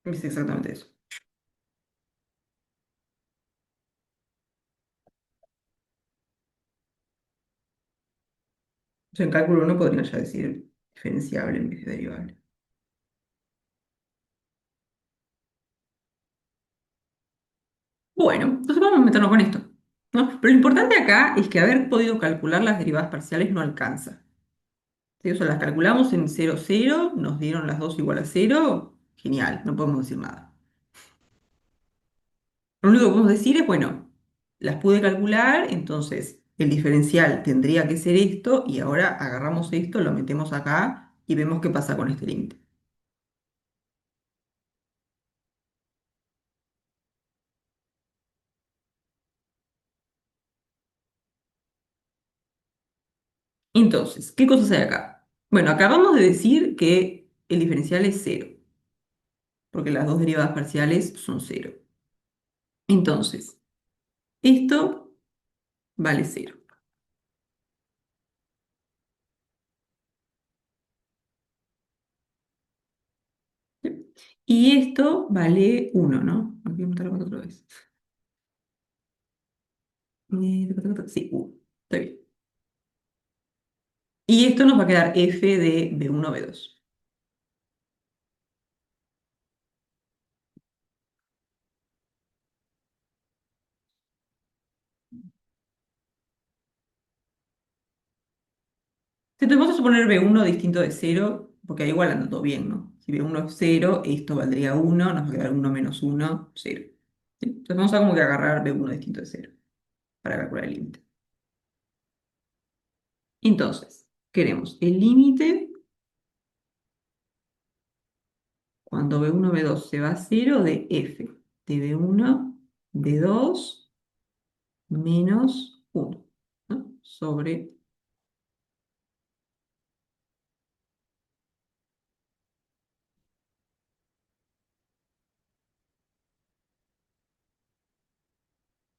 Es exactamente eso. O sea, en cálculo uno podría ya decir diferenciable en vez de derivable. Bueno, entonces vamos a meternos con esto, ¿no? Pero lo importante acá es que haber podido calcular las derivadas parciales no alcanza. ¿Sí? O sea, las calculamos en 0, 0, nos dieron las dos igual a 0, genial, no podemos decir nada. Lo único que podemos decir es, bueno, las pude calcular, entonces el diferencial tendría que ser esto, y ahora agarramos esto, lo metemos acá y vemos qué pasa con este límite. Entonces, ¿qué cosas hay acá? Bueno, acabamos de decir que el diferencial es cero, porque las dos derivadas parciales son cero. Entonces, esto vale cero. ¿Sí? Y esto vale uno, ¿no? Aquí voy a montar otra vez. Sí, 1. Está bien. Y esto nos va a quedar f de B1, B2. Entonces vamos a suponer B1 distinto de cero, porque ahí igual anda todo bien, ¿no? Si B1 es cero, esto valdría uno, nos va a quedar uno menos uno, cero. ¿Sí? Entonces vamos a como que agarrar B1 distinto de cero para calcular el límite. Entonces, queremos el límite cuando B1, B2 se va a cero de f de B1, B2 menos uno, ¿no? Sobre,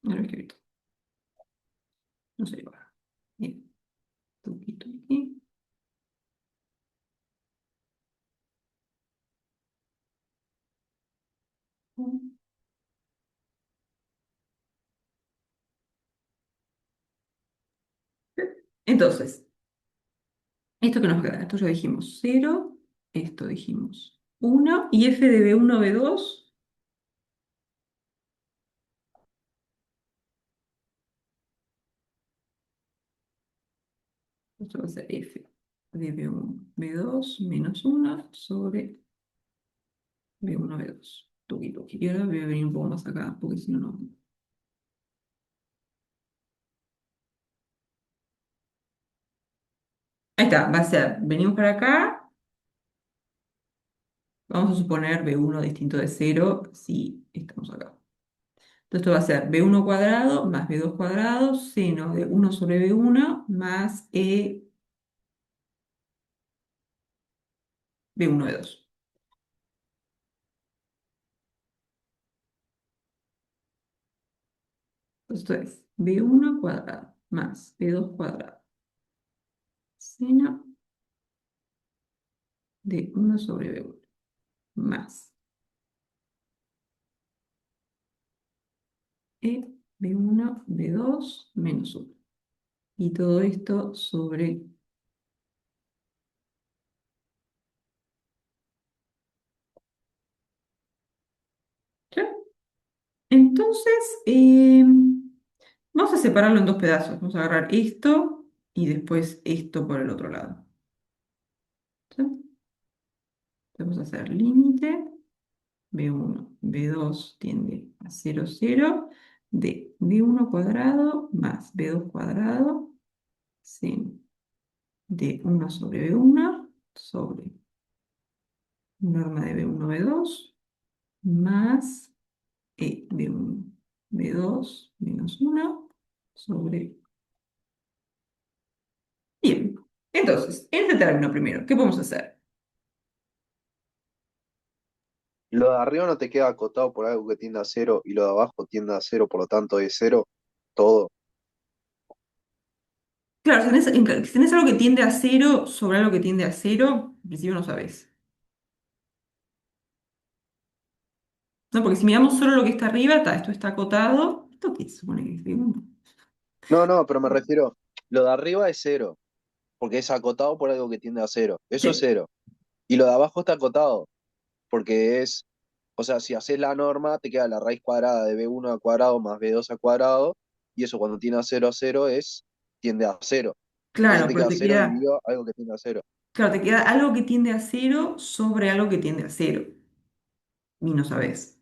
a ver qué ahorita, no sé, bien, tuqui, tuqui. Entonces, ¿esto que nos queda? Esto ya dijimos cero, esto dijimos uno y f de B1, B2, esto va a ser f de B1, B2 menos uno sobre B1, B2. Tuqui, tuqui. Y ahora voy a venir un poco más acá, porque si no, no. Ahí está, va a ser, venimos para acá, vamos a suponer B1 distinto de cero si estamos acá. Entonces esto va a ser B1 cuadrado más B2 cuadrado, seno de uno sobre B1 más B1, B2. Esto es B1 cuadrado más B2 cuadrado, seno de uno sobre B1 más B1, B2 menos uno. Y todo esto sobre... ¿Ya? Entonces, vamos a separarlo en dos pedazos. Vamos a agarrar esto y después esto por el otro lado. ¿Ya? Vamos a hacer límite. B1, B2 tiende a cero cero de B1 cuadrado más B2 cuadrado sin de uno sobre B1 sobre norma de B1, B2 más B1, B2 menos uno sobre... Bien, entonces, en este término primero, ¿qué podemos hacer? Lo de arriba no te queda acotado por algo que tiende a cero y lo de abajo tiende a cero, por lo tanto es cero, todo. Claro, si tenés algo que tiende a cero sobre algo que tiende a cero, en principio no sabés. No, porque si miramos solo lo que está arriba, esto está acotado. ¿Esto qué se supone que es B1? No, no, pero me refiero, lo de arriba es cero, porque es acotado por algo que tiende a cero. Eso es Sí, cero. Y lo de abajo está acotado, porque es, o sea, si haces la norma, te queda la raíz cuadrada de B1 al cuadrado más B2 al cuadrado, y eso cuando tiene a cero es, tiende a cero. Entonces claro, te pero queda cero dividido algo que tiende a cero. te queda algo que tiende a cero sobre algo que tiende a cero. Y no sabés.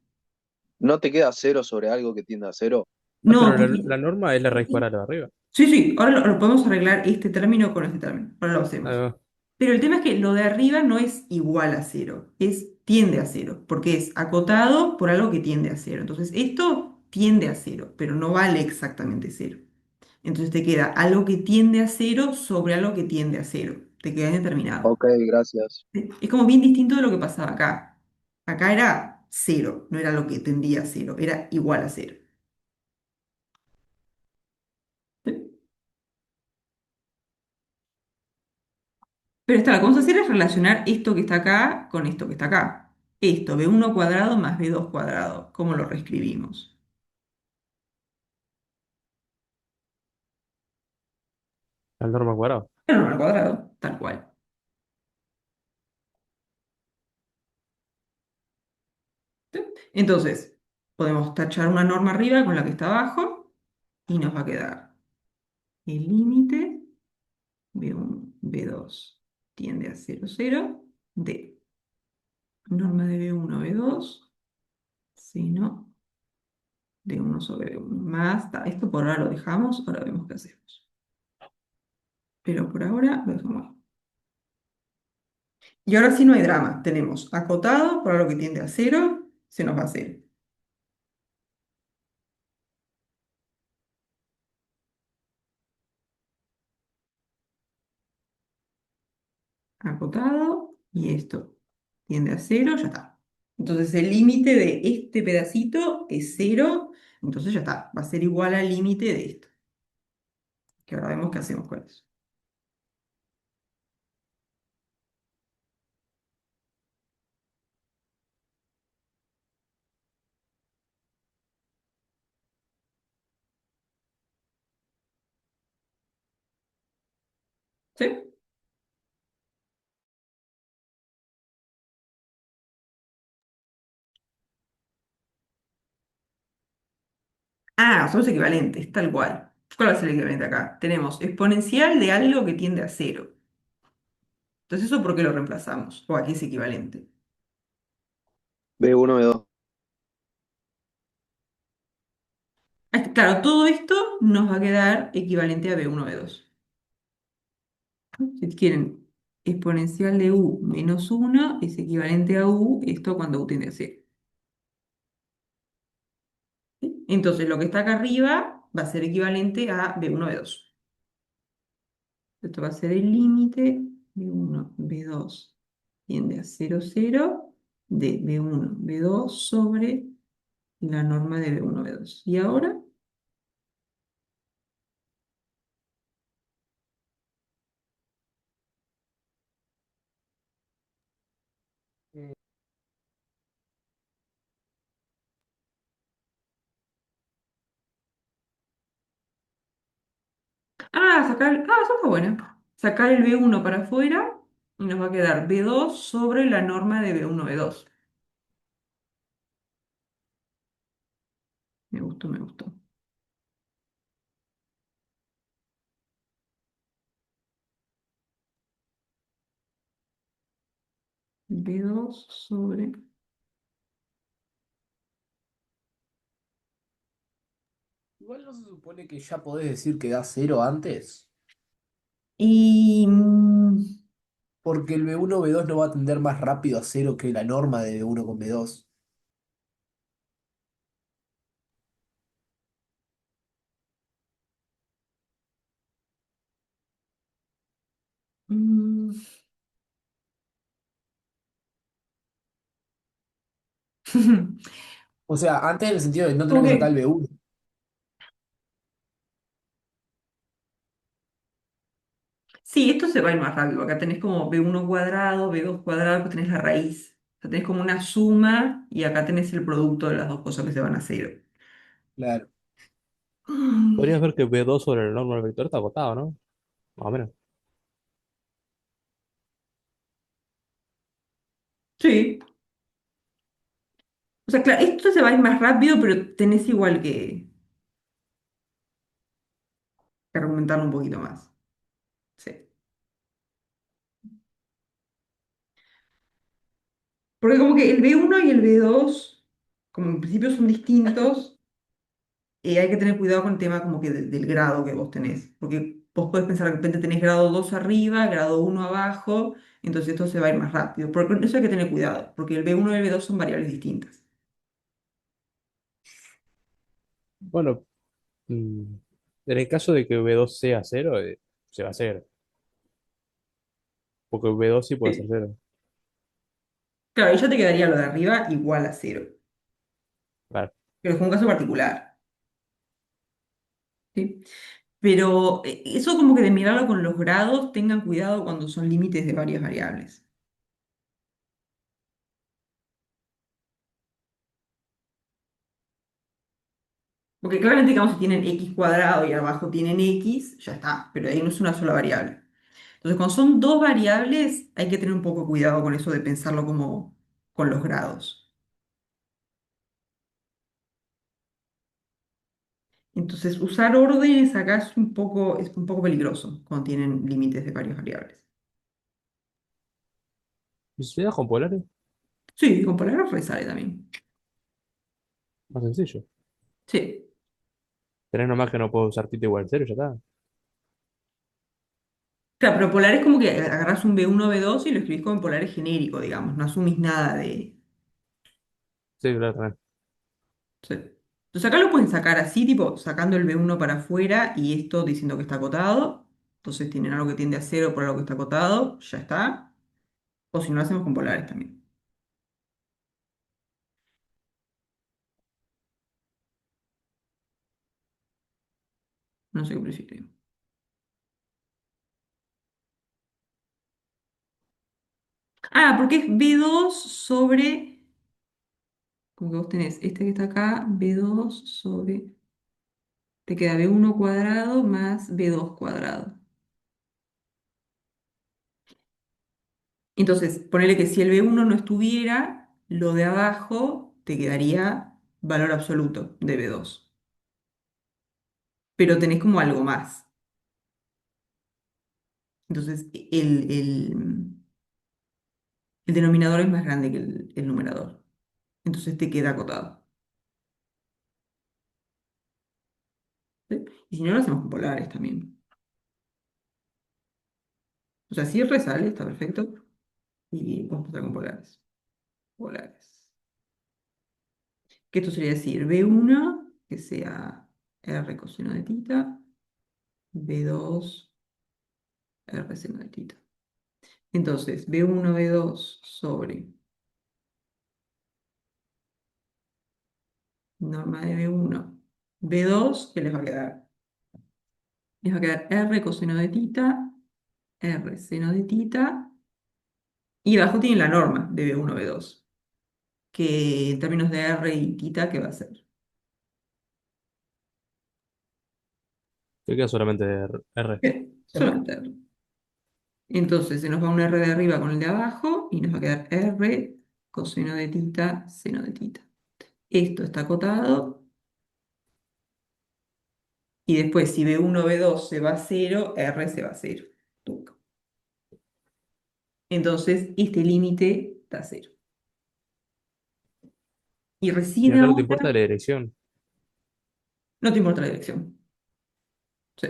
No te queda cero sobre algo que tiende a cero. Ah, No, pero la porque... norma es la raíz cuadrada de arriba. Sí, sí, ahora lo podemos arreglar este término con este término. Ahora lo Ahí hacemos. va. Pero el tema es que lo de arriba no es igual a cero, es tiende a cero, porque es acotado por algo que tiende a cero. Entonces, esto tiende a cero, pero no vale exactamente cero. Entonces te queda algo que tiende a cero sobre algo que tiende a cero. Te queda indeterminado. Ok, gracias. ¿Sí? Es como bien distinto de lo que pasaba acá. Acá era cero, no era lo que tendía a cero, era igual a cero. ¿Sí? Pero está, lo que vamos a hacer es relacionar esto que está acá con esto que está acá. Esto, b1 cuadrado más b2 cuadrado. ¿Cómo lo reescribimos? La norma al cuadrado. La norma al cuadrado, tal cual. ¿Sí? Entonces, podemos tachar una norma arriba con la que está abajo y nos va a quedar el límite b1, b2 tiende a cero cero de norma de b1, b2, seno de uno sobre uno más, esto por ahora lo dejamos, ahora vemos qué hacemos. Pero por ahora lo dejamos. Y ahora sí no hay drama, tenemos acotado por algo que tiende a cero, se nos va a cero. Acotado y esto tiende a cero, ya está. Entonces el límite de este pedacito es cero, entonces ya está, va a ser igual al límite de esto, que ahora vemos qué hacemos con eso. ¿Sí? Ah, son los equivalentes, tal cual. ¿Cuál va a ser el equivalente acá? Tenemos exponencial de algo que tiende a cero. Entonces, ¿eso por qué lo reemplazamos? O aquí es equivalente. B1, B2. Claro, todo esto nos va a quedar equivalente a B1, B2. Si quieren, exponencial de u menos uno es equivalente a u, esto cuando u tiende a cero. ¿Sí? Entonces, lo que está acá arriba va a ser equivalente a B1, B2. Esto va a ser el límite B1, B2 tiende a cero cero de B1, B2 sobre la norma de B1, B2. Y ahora, eso está bueno. Sacar el B1 para afuera y nos va a quedar B2 sobre la norma de B1, B2. Me gustó, me gustó. B2 sobre... Igual no se supone que ya podés decir que da cero antes, Y... porque el B1 B2 no va a tender más rápido a cero que la norma de B1 con B2. mm, O sea, antes en el sentido de no tener Como que sacar que el B1. sí, esto se va a ir más rápido. Acá tenés como B1 cuadrado, B2 cuadrado, pues tenés la raíz. O sea, tenés como una suma y acá tenés el producto de las dos cosas que se van a cero. Claro. Podrías Mm, ver que B2 sobre la norma del vector está acotado, ¿no? Más o menos. Sí. O sea, claro, esto se va a ir más rápido, pero tenés igual que argumentarlo un poquito más. Sí. Porque como que el B1 y el B2, como en principio son distintos, hay que tener cuidado con el tema como que del grado que vos tenés. Porque vos podés pensar que de repente tenés grado 2 arriba, grado uno abajo, entonces esto se va a ir más rápido. Porque con eso hay que tener cuidado, porque el B1 y el B2 son variables distintas. Bueno, mm, En el caso de que V2 sea cero, se va a hacer. Porque V2 sí puede ser Sí. cero. Claro, ahí ya te quedaría lo de arriba igual a cero. Claro. Pero es un caso particular. ¿Sí? Pero eso como que de mirarlo con los grados, tengan cuidado cuando son límites de varias variables. Porque claramente, digamos, si tienen x cuadrado y abajo tienen x, ya está, pero ahí no es una sola variable. Entonces, cuando son dos variables, hay que tener un poco cuidado con eso de pensarlo como con los grados. Entonces, usar órdenes acá es un poco peligroso cuando tienen límites de varias variables. ¿Y si se da con polares? Sí, con palabras resale también. Más sencillo. Sí. Tenés nomás que no puedo usar tita igual cero, ya está. Claro, pero polar es como que agarras un B1 B2 y lo escribís como en polares genérico, digamos, no asumís nada de... Sí, claro, también. Sí. Entonces acá lo pueden sacar así, tipo, sacando el B1 para afuera y esto diciendo que está acotado. Entonces tienen algo que tiende a cero por algo que está acotado, ya está. O si no, lo hacemos con polares también. No sé qué prefiero. Ah, porque es B2 sobre... Como que vos tenés este que está acá, B2 sobre... Te queda B1 cuadrado más B2 cuadrado. Entonces, ponele que si el B1 no estuviera, lo de abajo te quedaría valor absoluto de B2. Pero tenés como algo más. Entonces, el denominador es más grande que el numerador. Entonces te queda acotado. ¿Sí? Y si no, lo hacemos con polares también. O sea, si resale, está perfecto. Y vamos a pasar con polares. Polares. Que esto sería decir B1, que sea R coseno de tita, B2, R seno de tita. Entonces, B1 B2 sobre norma de B1 B2, ¿qué les va a quedar? Les va a quedar R coseno de tita, R seno de tita, y abajo tienen la norma de B1 B2, que en términos de R y tita, ¿qué va a ser? Te queda solamente R. R. Solamente R. Entonces se nos va un R de arriba con el de abajo y nos va a quedar R coseno de tita, seno de tita. Esto está acotado y después si B1 B2 se va a cero, R se va a cero. Tuc. Entonces este límite da cero. Y Y recién acá no te ahora importa la dirección. no te importa la dirección. Sí.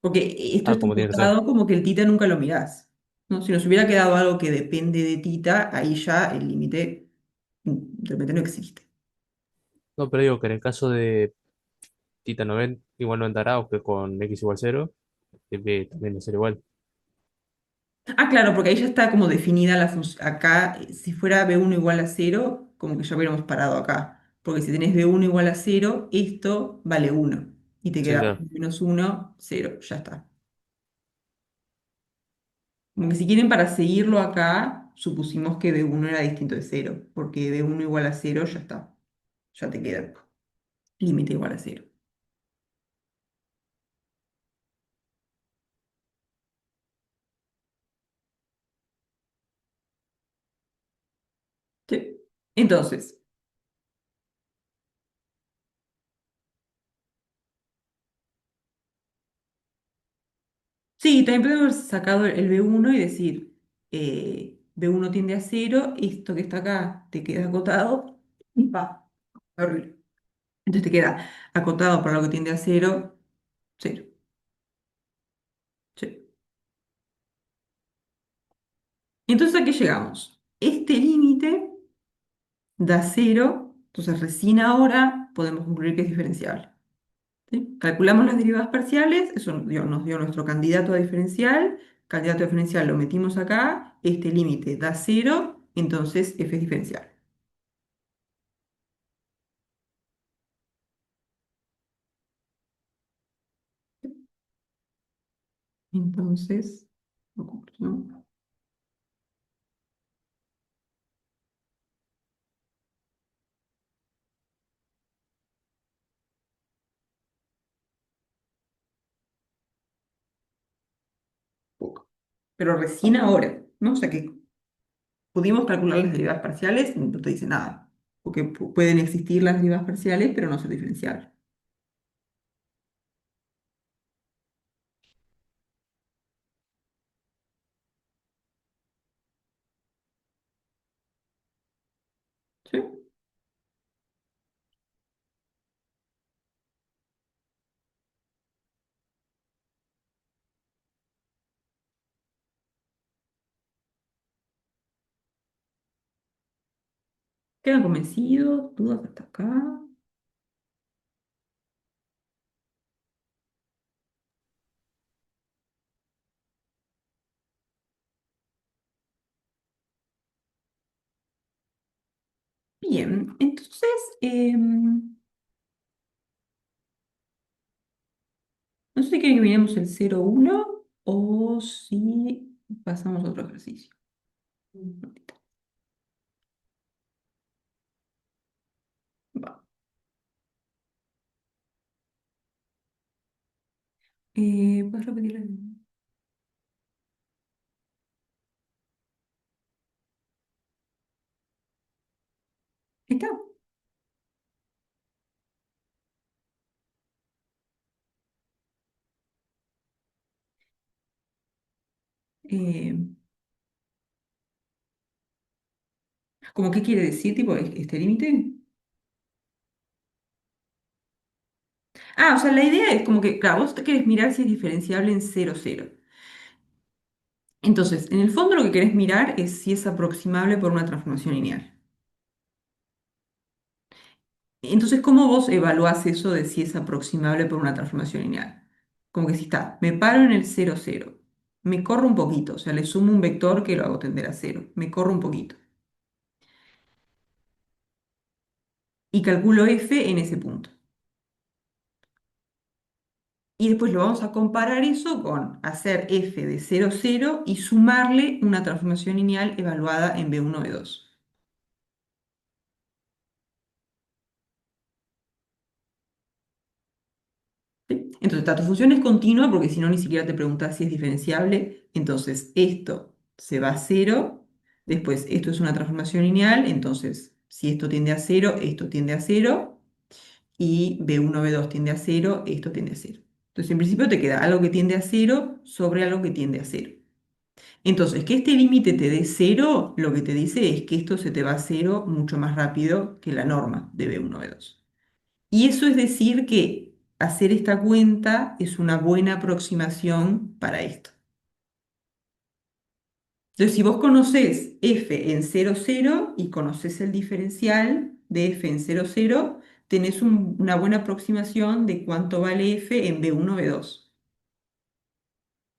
Porque esto Ah, está como tiene que ser. acotado como que el tita nunca lo mirás. ¿No? Si nos hubiera quedado algo que depende de tita, ahí ya el límite de repente no existe. No, pero digo que en el caso de tita 90, igual 90 grados, que con x igual cero, B también debe ser igual. Ah, claro, porque ahí ya está como definida la función. Acá, si fuera B1 igual a cero, como que ya hubiéramos parado acá. Porque si tenés B1 igual a cero, esto vale uno. Y te Sí, queda claro. 1 menos 1, 0. Ya está. Como que si quieren para seguirlo acá, supusimos que B1 era distinto de cero. Porque B1 igual a cero, ya está. Ya te queda límite igual a cero. Sí. Entonces, sí, también podemos haber sacado el B1 y decir, B1 tiende a cero, esto que está acá te queda acotado, y va, horrible. Entonces te queda acotado para lo que tiende a cero, cero. Sí. Entonces, ¿a qué llegamos? Este límite da cero, entonces recién ahora podemos concluir que es diferenciable. ¿Sí? Calculamos las derivadas parciales, eso nos dio nuestro candidato a diferencial lo metimos acá, este límite da cero, entonces f es diferencial. Entonces, conclusión. Pero recién ahora, ¿no? O sea que pudimos calcular las derivadas parciales, no te dice nada, porque pueden existir las derivadas parciales, pero no ser diferenciables. ¿Sí? ¿Quedan convencidos? ¿Dudas hasta acá? Bien, entonces, no sé si quieren que miremos el 0,1 o si pasamos a otro ejercicio. Va. ¿Puedes repetir? Ahí está. Eh, ¿Cómo qué quiere decir, tipo, este límite? Ah, o sea, la idea es como que, claro, vos te querés mirar si es diferenciable en 0,0. Entonces, en el fondo lo que querés mirar es si es aproximable por una transformación lineal. Entonces, ¿cómo vos evaluás eso de si es aproximable por una transformación lineal? Como que si está, me paro en el 0,0, me corro un poquito, o sea, le sumo un vector que lo hago tender a cero, me corro un poquito y calculo f en ese punto. Y después lo vamos a comparar eso con hacer f de 0,0 y sumarle una transformación lineal evaluada en B1, B2. ¿Sí? Entonces, tu función es continua porque si no, ni siquiera te preguntas si es diferenciable. Entonces, esto se va a cero. Después, esto es una transformación lineal. Entonces, si esto tiende a cero, esto tiende a cero. Y B1, B2 tiende a cero, esto tiende a cero. Entonces, en principio te queda algo que tiende a cero sobre algo que tiende a cero. Entonces, que este límite te dé cero, lo que te dice es que esto se te va a cero mucho más rápido que la norma de B1, B2. Y eso es decir que hacer esta cuenta es una buena aproximación para esto. Entonces, si vos conocés f en 0,0 y conocés el diferencial de f en 0,0, tenés una buena aproximación de cuánto vale f en B1, B2.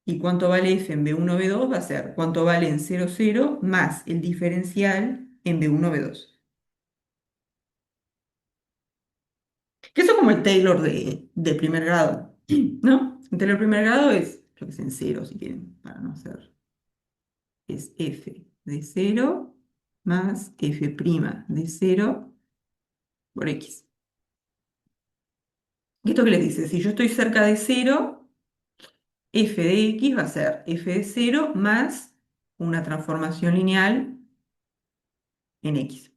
Y cuánto vale f en B1, B2 va a ser cuánto vale en 0,0 más el diferencial en B1, B2. Que eso es como el Taylor de primer grado, ¿no? El Taylor de primer grado es, yo que sé, en cero, si quieren, para no hacer. Es f de cero más f' de cero por x. ¿Y esto qué les dice? Si yo estoy cerca de cero, f de x va a ser f de cero más una transformación lineal en x.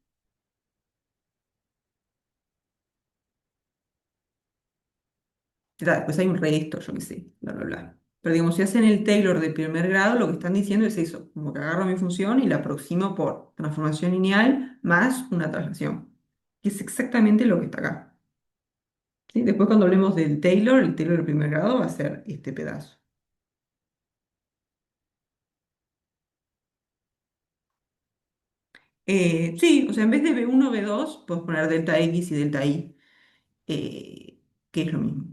Después hay un resto, yo qué sé, bla, bla, bla. Pero digamos, si hacen el Taylor de primer grado, lo que están diciendo es eso, como que agarro mi función y la aproximo por transformación lineal más una traslación, que es exactamente lo que está acá. ¿Sí? Después cuando hablemos del Taylor, el Taylor de primer grado va a ser este pedazo. Sí, o sea, en vez de B1, B2, puedes poner delta X y delta Y, que es lo mismo.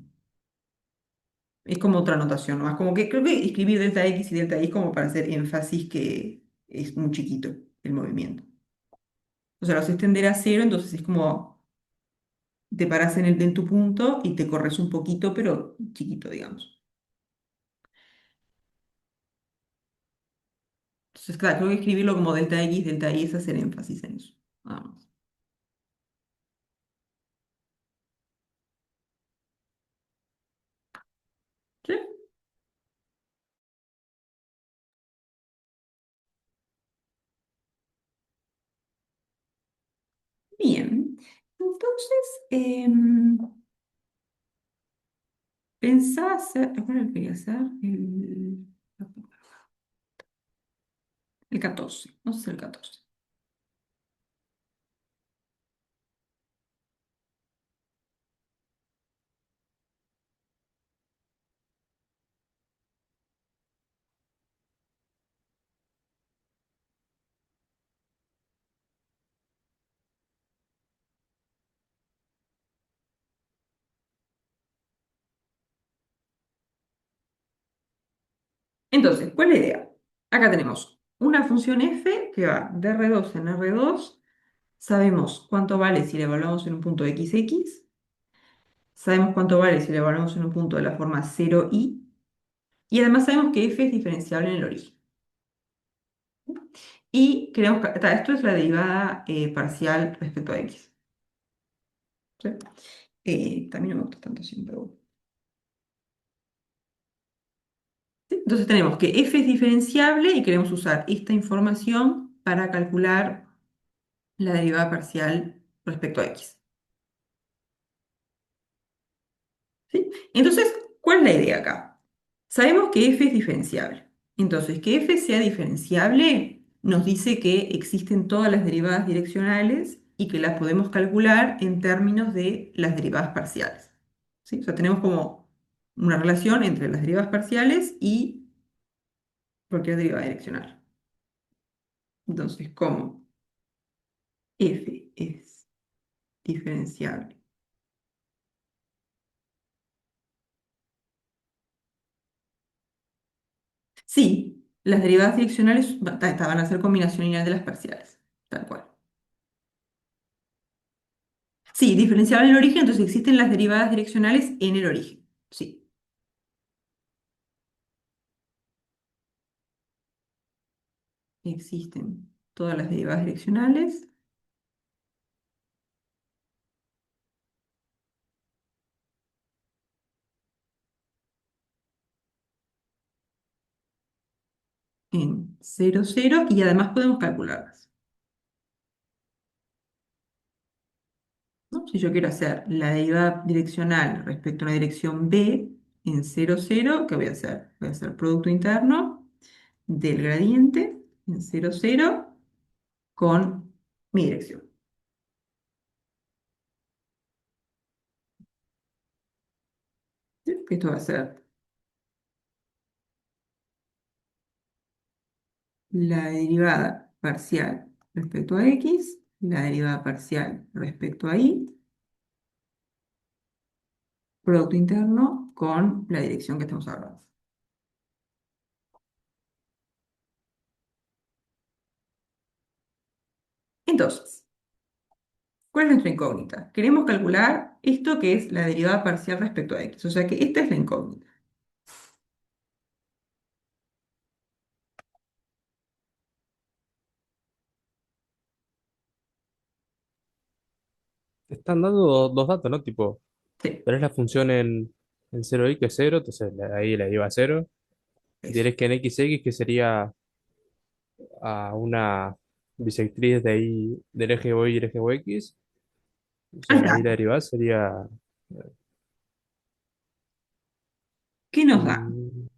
Es como otra notación nomás. Como que creo que escribir delta X y delta Y como para hacer énfasis que es muy chiquito el movimiento. O sea, lo haces tender a cero, entonces es como te paras en tu punto y te corres un poquito, pero chiquito, digamos. Entonces, claro, creo que escribirlo como delta X, delta Y es hacer énfasis en eso. Nada más. ¿Sí? Bien. Entonces, pensaba hacer, ¿cuál era el que quería hacer? El 14. No sé si el 14. Entonces, ¿cuál es la idea? Acá tenemos una función f que va de R2 en R2. Sabemos cuánto vale si le evaluamos en un punto XX. Sabemos cuánto vale si le evaluamos en un punto de la forma 0i. Y además sabemos que f es diferenciable en el origen. Y queremos que, esto es la derivada parcial respecto a x. ¿Sí? También no me gusta tanto siempre. ¿Sí? Entonces tenemos que f es diferenciable y queremos usar esta información para calcular la derivada parcial respecto a x. ¿Sí? Entonces, ¿cuál es la idea acá? Sabemos que f es diferenciable. Entonces, que f sea diferenciable nos dice que existen todas las derivadas direccionales y que las podemos calcular en términos de las derivadas parciales. ¿Sí? O sea, tenemos como una relación entre las derivadas parciales y cualquier derivada direccional. Entonces, ¿cómo f es diferenciable? Sí, las derivadas direccionales van a ser combinación lineal de las parciales, tal cual. Sí, diferenciable en el origen, entonces existen las derivadas direccionales en el origen. Sí, existen todas las derivadas direccionales en 0, 0 y además podemos calcularlas. ¿No? Si yo quiero hacer la derivada direccional respecto a una dirección B en 0, 0, ¿qué voy a hacer? Voy a hacer producto interno del gradiente en 0, 0 con mi dirección. ¿Sí? Esto va a ser la derivada parcial respecto a x, la derivada parcial respecto a y, producto interno con la dirección que estamos hablando. Entonces, ¿cuál es nuestra incógnita? Queremos calcular esto que es la derivada parcial respecto a x, o sea que esta es la incógnita. Te están dando dos datos, ¿no? Tipo, Sí, tenés la función en 0i que es cero, entonces ahí la iba a cero. Y eso. tenés que en XX, que sería a una bisectriz de ahí del eje Y y el eje X. Ahí Entonces está. ahí la derivada sería ¿Qué nos da? mm,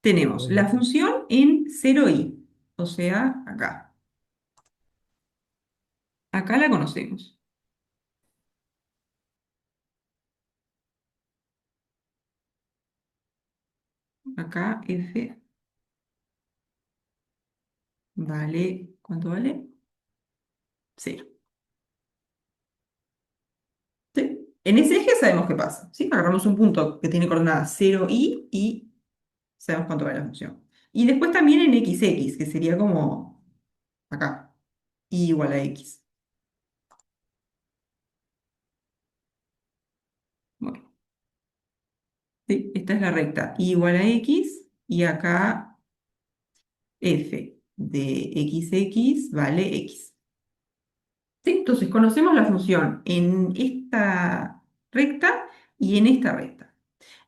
Tenemos la eh, función en 0i, o sea, acá. Acá la conocemos. Acá f vale, ¿cuánto vale? Cero. ¿Sí? En ese eje sabemos qué pasa, ¿sí? Agarramos un punto que tiene coordenadas 0 y sabemos cuánto vale la función. Y después también en XX, que sería como acá, y igual a X. Bueno, ¿sí? Esta es la recta y igual a X, y acá f de XX vale X. ¿Sí? Entonces conocemos la función en esta recta y en esta recta.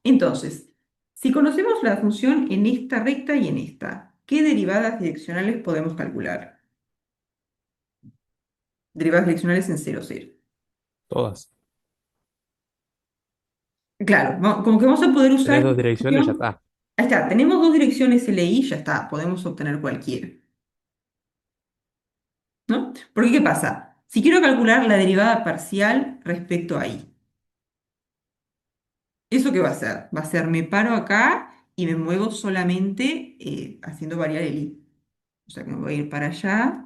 Entonces, si conocemos la función en esta recta y en esta, ¿qué derivadas direccionales podemos calcular? Derivadas direccionales en 0, 0. Todas. Claro, como que vamos a poder usar Tenés esta dos direcciones, ya función. está. Ahí está, tenemos dos direcciones LI, ya está, podemos obtener cualquiera, ¿no? Porque, ¿qué pasa? Si quiero calcular la derivada parcial respecto a I, ¿eso qué va a hacer? Va a ser, me paro acá y me muevo solamente haciendo variar el I. O sea que me voy a ir para allá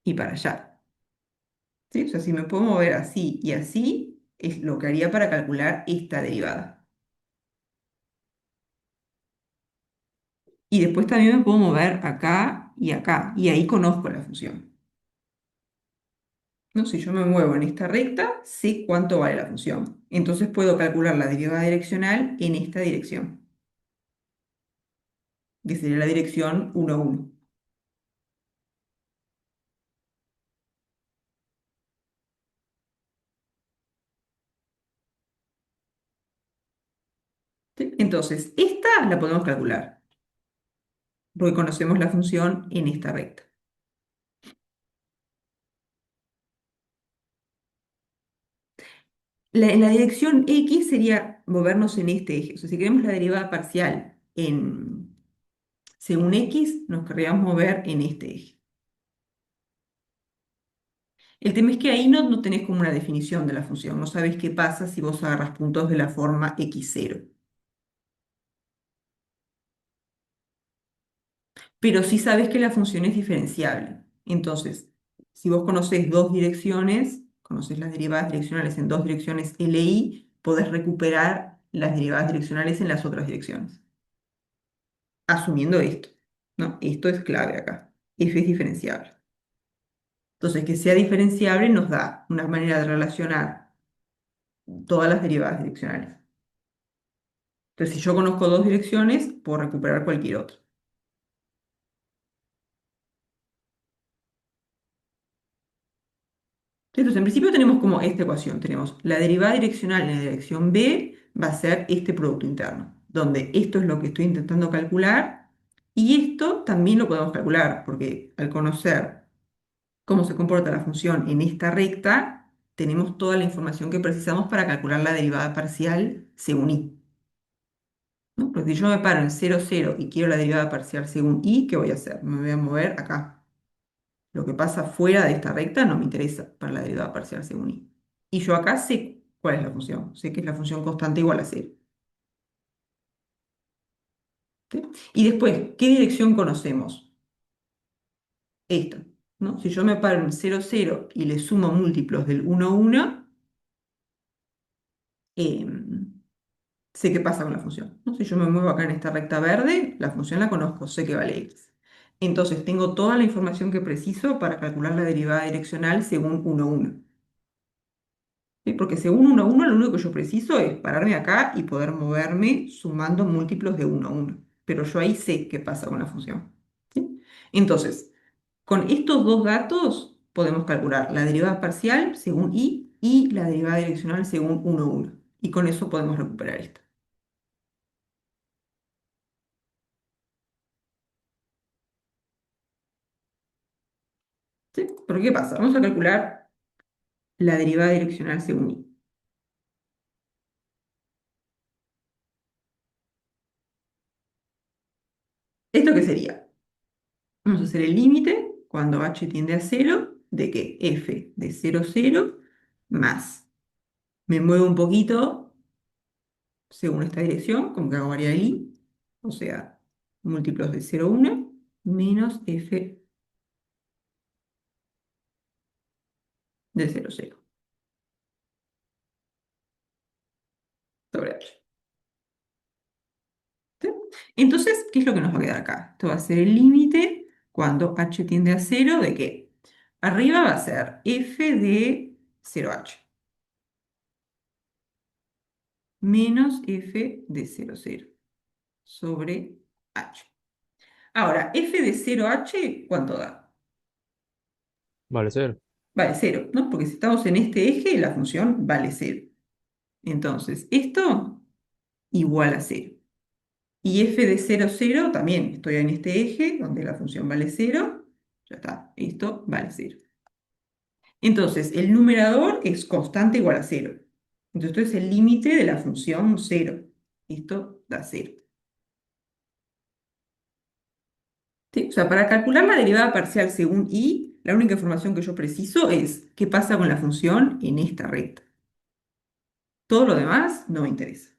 y para allá. ¿Sí? O sea, si me puedo mover así y así, es lo que haría para calcular esta derivada. Y después también me puedo mover acá, y ahí conozco la función. ¿No? Si yo me muevo en esta recta, sé cuánto vale la función. Entonces puedo calcular la derivada direccional en esta dirección, que sería la dirección 1, 1. ¿Sí? Entonces, esta la podemos calcular, porque conocemos la función en esta recta. La dirección X sería movernos en este eje. O sea, si queremos la derivada parcial según X, nos querríamos mover en este eje. El tema es que ahí no tenés como una definición de la función. No sabés qué pasa si vos agarras puntos de la forma x0. Pero sí sabés que la función es diferenciable. Entonces, si vos conocés dos direcciones, conocés las derivadas direccionales en dos direcciones LI, podés recuperar las derivadas direccionales en las otras direcciones. Asumiendo esto, ¿no? Esto es clave acá. F es diferenciable. Entonces, que sea diferenciable nos da una manera de relacionar todas las derivadas direccionales. Entonces, si yo conozco dos direcciones, puedo recuperar cualquier otra. Entonces, en principio tenemos como esta ecuación. Tenemos la derivada direccional en la dirección B va a ser este producto interno, donde esto es lo que estoy intentando calcular y esto también lo podemos calcular, porque al conocer cómo se comporta la función en esta recta, tenemos toda la información que precisamos para calcular la derivada parcial según I. ¿No? Porque si yo me paro en 0, 0 y quiero la derivada parcial según I, ¿qué voy a hacer? Me voy a mover acá. Lo que pasa fuera de esta recta no me interesa para la derivada parcial según I. Y yo acá sé cuál es la función. Sé que es la función constante igual a 0. ¿Sí? Y después, ¿qué dirección conocemos? Esta. ¿No? Si yo me paro en 0, 0 y le sumo múltiplos del 1, 1, sé qué pasa con la función. ¿No? Si yo me muevo acá en esta recta verde, la función la conozco, sé que vale x. Entonces tengo toda la información que preciso para calcular la derivada direccional según 1, 1. ¿Sí? Porque según 1, 1, lo único que yo preciso es pararme acá y poder moverme sumando múltiplos de 1, 1. Pero yo ahí sé qué pasa con la función. ¿Sí? Entonces, con estos dos datos podemos calcular la derivada parcial según i y la derivada direccional según 1, 1. Y con eso podemos recuperar esto. ¿Sí? ¿Pero qué pasa? Vamos a calcular la derivada direccional según i. ¿Esto qué sería? Vamos a hacer el límite cuando h tiende a 0 de que f de 0, 0 más. Me muevo un poquito según esta dirección, como que hago variar el i, o sea, múltiplos de 0, 1 menos f de 0, 0. sobre h. ¿Sí? Entonces, ¿qué es lo que nos va a quedar acá? Esto va a ser el límite cuando h tiende a cero de qué. Arriba va a ser f de 0h menos f de 0,0 sobre h. Ahora, f de 0h, ¿cuánto da? Vale, cero. Vale, cero, ¿no? Porque si estamos en este eje, la función vale cero. Entonces, esto igual a cero. Y f de 0,0 también, estoy en este eje donde la función vale cero. Ya está, esto vale cero. Entonces, el numerador es constante igual a cero. Entonces, esto es el límite de la función cero. Esto da cero. ¿Sí? O sea, para calcular la derivada parcial según y, la única información que yo preciso es qué pasa con la función en esta recta. Todo lo demás no me interesa.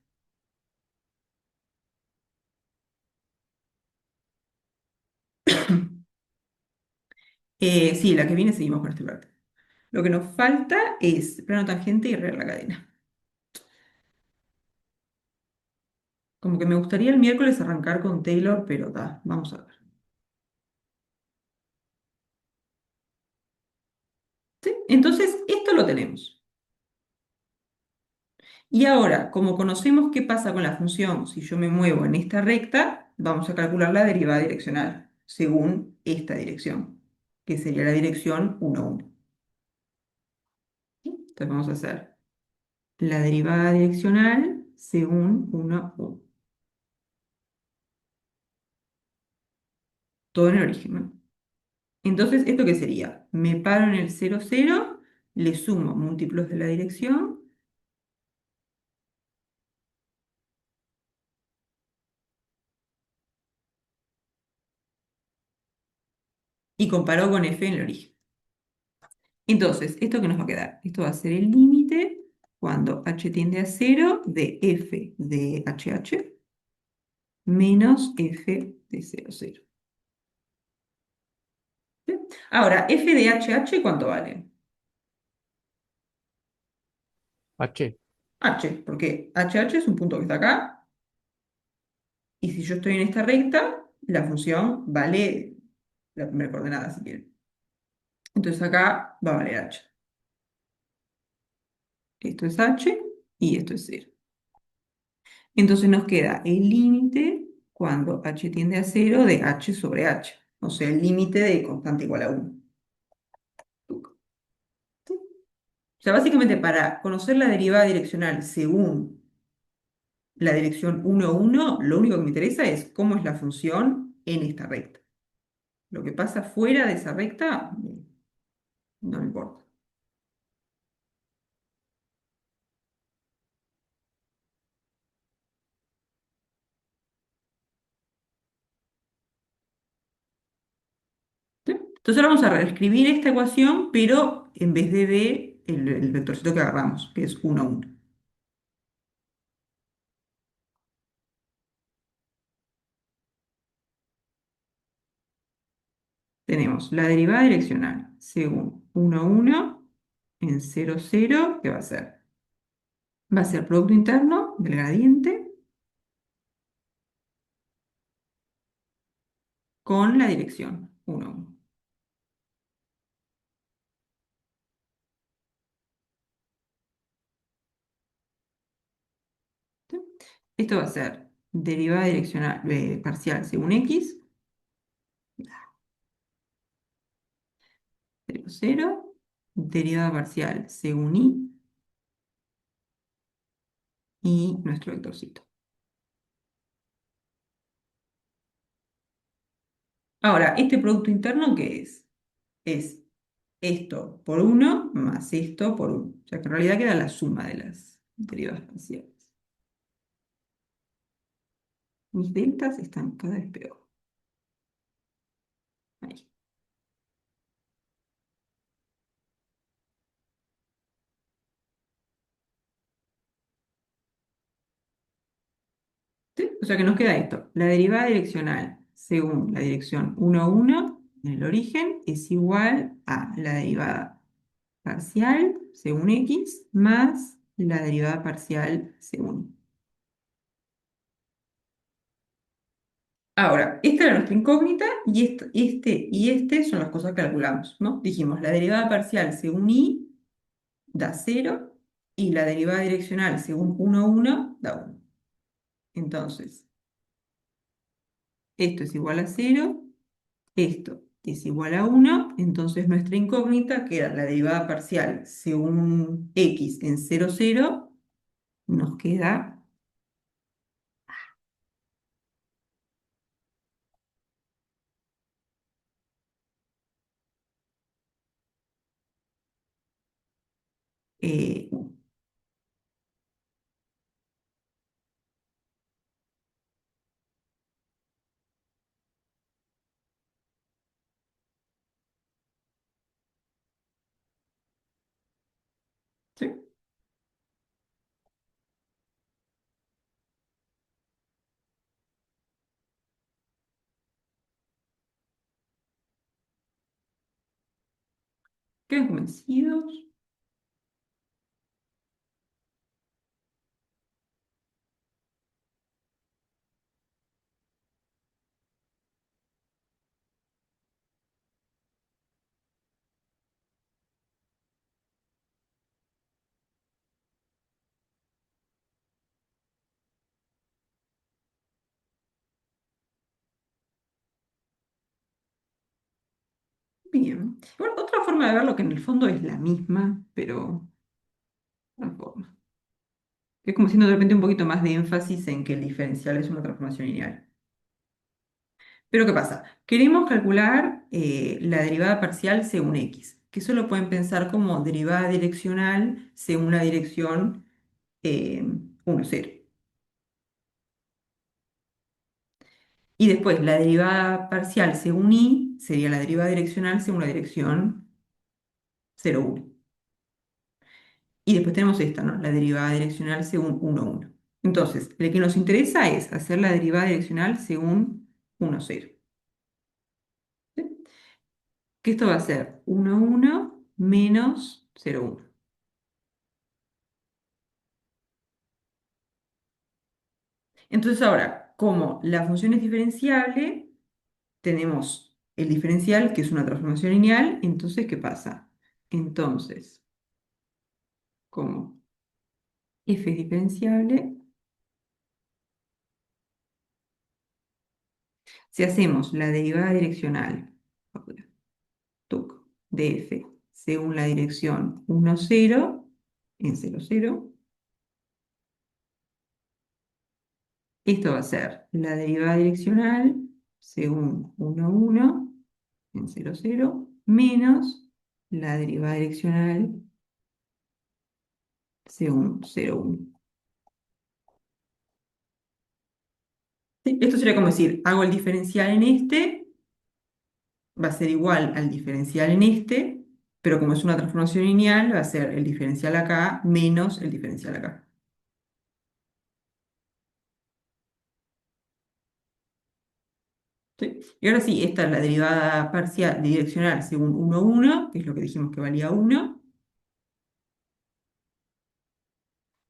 Sí, la que viene seguimos con este parte. Lo que nos falta es plano tangente y regla la cadena. Como que me gustaría el miércoles arrancar con Taylor, pero da, vamos a ver. ¿Sí? Entonces, esto lo tenemos. Y ahora, como conocemos qué pasa con la función si yo me muevo en esta recta, vamos a calcular la derivada direccional según esta dirección, que sería la dirección 1, 1. Entonces vamos a hacer la derivada direccional según 1, 1. Todo en el origen, ¿no? Entonces, ¿esto qué sería? Me paro en el 0, 0, le sumo múltiplos de la dirección y comparo con f en el origen. Entonces, ¿esto qué nos va a quedar? Esto va a ser el límite cuando h tiende a 0 de f de hh menos f de 0, 0. ¿Sí? Ahora, f de hh, ¿cuánto vale? H. H, porque hh es un punto que está acá, y si yo estoy en esta recta, la función vale la primera coordenada, si quieren. Entonces acá va a valer h. Esto es h y esto es 0. Entonces nos queda el límite cuando h tiende a 0 de h sobre h. O sea, el límite de constante igual a 1. O sea, básicamente para conocer la derivada direccional según la dirección 1, 1, lo único que me interesa es cómo es la función en esta recta. Lo que pasa fuera de esa recta, no me importa. ¿Sí? Entonces ahora vamos a reescribir esta ecuación, pero en vez de b, el vectorcito que agarramos, que es 1, 1. Tenemos la derivada direccional según 1, 1 en 0, 0, ¿qué va a ser? Va a ser producto interno del gradiente con la dirección 1, 1. ¿Sí? Esto va a ser derivada direccional parcial según x, 0, 0, derivada parcial según y nuestro vectorcito. Ahora, ¿este producto interno qué es? Es esto por 1 más esto por 1. O sea que en realidad queda la suma de las derivadas parciales. Mis deltas están cada vez peor. Ahí. ¿Sí? O sea que nos queda esto. La derivada direccional según la dirección 1, 1 en el origen es igual a la derivada parcial según x más la derivada parcial según y. Ahora, esta era nuestra incógnita y este son las cosas que calculamos, ¿no? Dijimos, la derivada parcial según i da 0 y la derivada direccional según 1, 1 da 1. Entonces, esto es igual a 0, esto es igual a 1, entonces nuestra incógnita, que era la derivada parcial según x en 0, 0, nos queda eh, ¿sí? ¿Quedan convencidos? Bien. Bueno, otra forma de verlo que en el fondo es la misma, pero otra forma. Es como siendo de repente un poquito más de énfasis en que el diferencial es una transformación lineal. Pero ¿qué pasa? Queremos calcular la derivada parcial según x, que eso lo pueden pensar como derivada direccional según la dirección 1, 0. Y después la derivada parcial según y sería la derivada direccional según la dirección 0, 1. Y después tenemos esta, ¿no? La derivada direccional según 1, 1. Entonces, lo que nos interesa es hacer la derivada direccional según 1, 0. ¿Sí? Que esto va a ser 1, 1 menos 0, 1. Entonces ahora, como la función es diferenciable, tenemos el diferencial, que es una transformación lineal. Entonces, ¿qué pasa? Entonces, como f es diferenciable, si hacemos la derivada direccional tuc, de f según la dirección 1, 0, en 0, 0, esto va a ser la derivada direccional según 1, 1, en 0, 0, menos la derivada direccional según 0, 1. ¿Sí? Esto sería como decir, hago el diferencial en este, va a ser igual al diferencial en este, pero como es una transformación lineal, va a ser el diferencial acá menos el diferencial acá. ¿Sí? Y ahora sí, esta es la derivada parcial direccional según 1, 1, que es lo que dijimos que valía 1.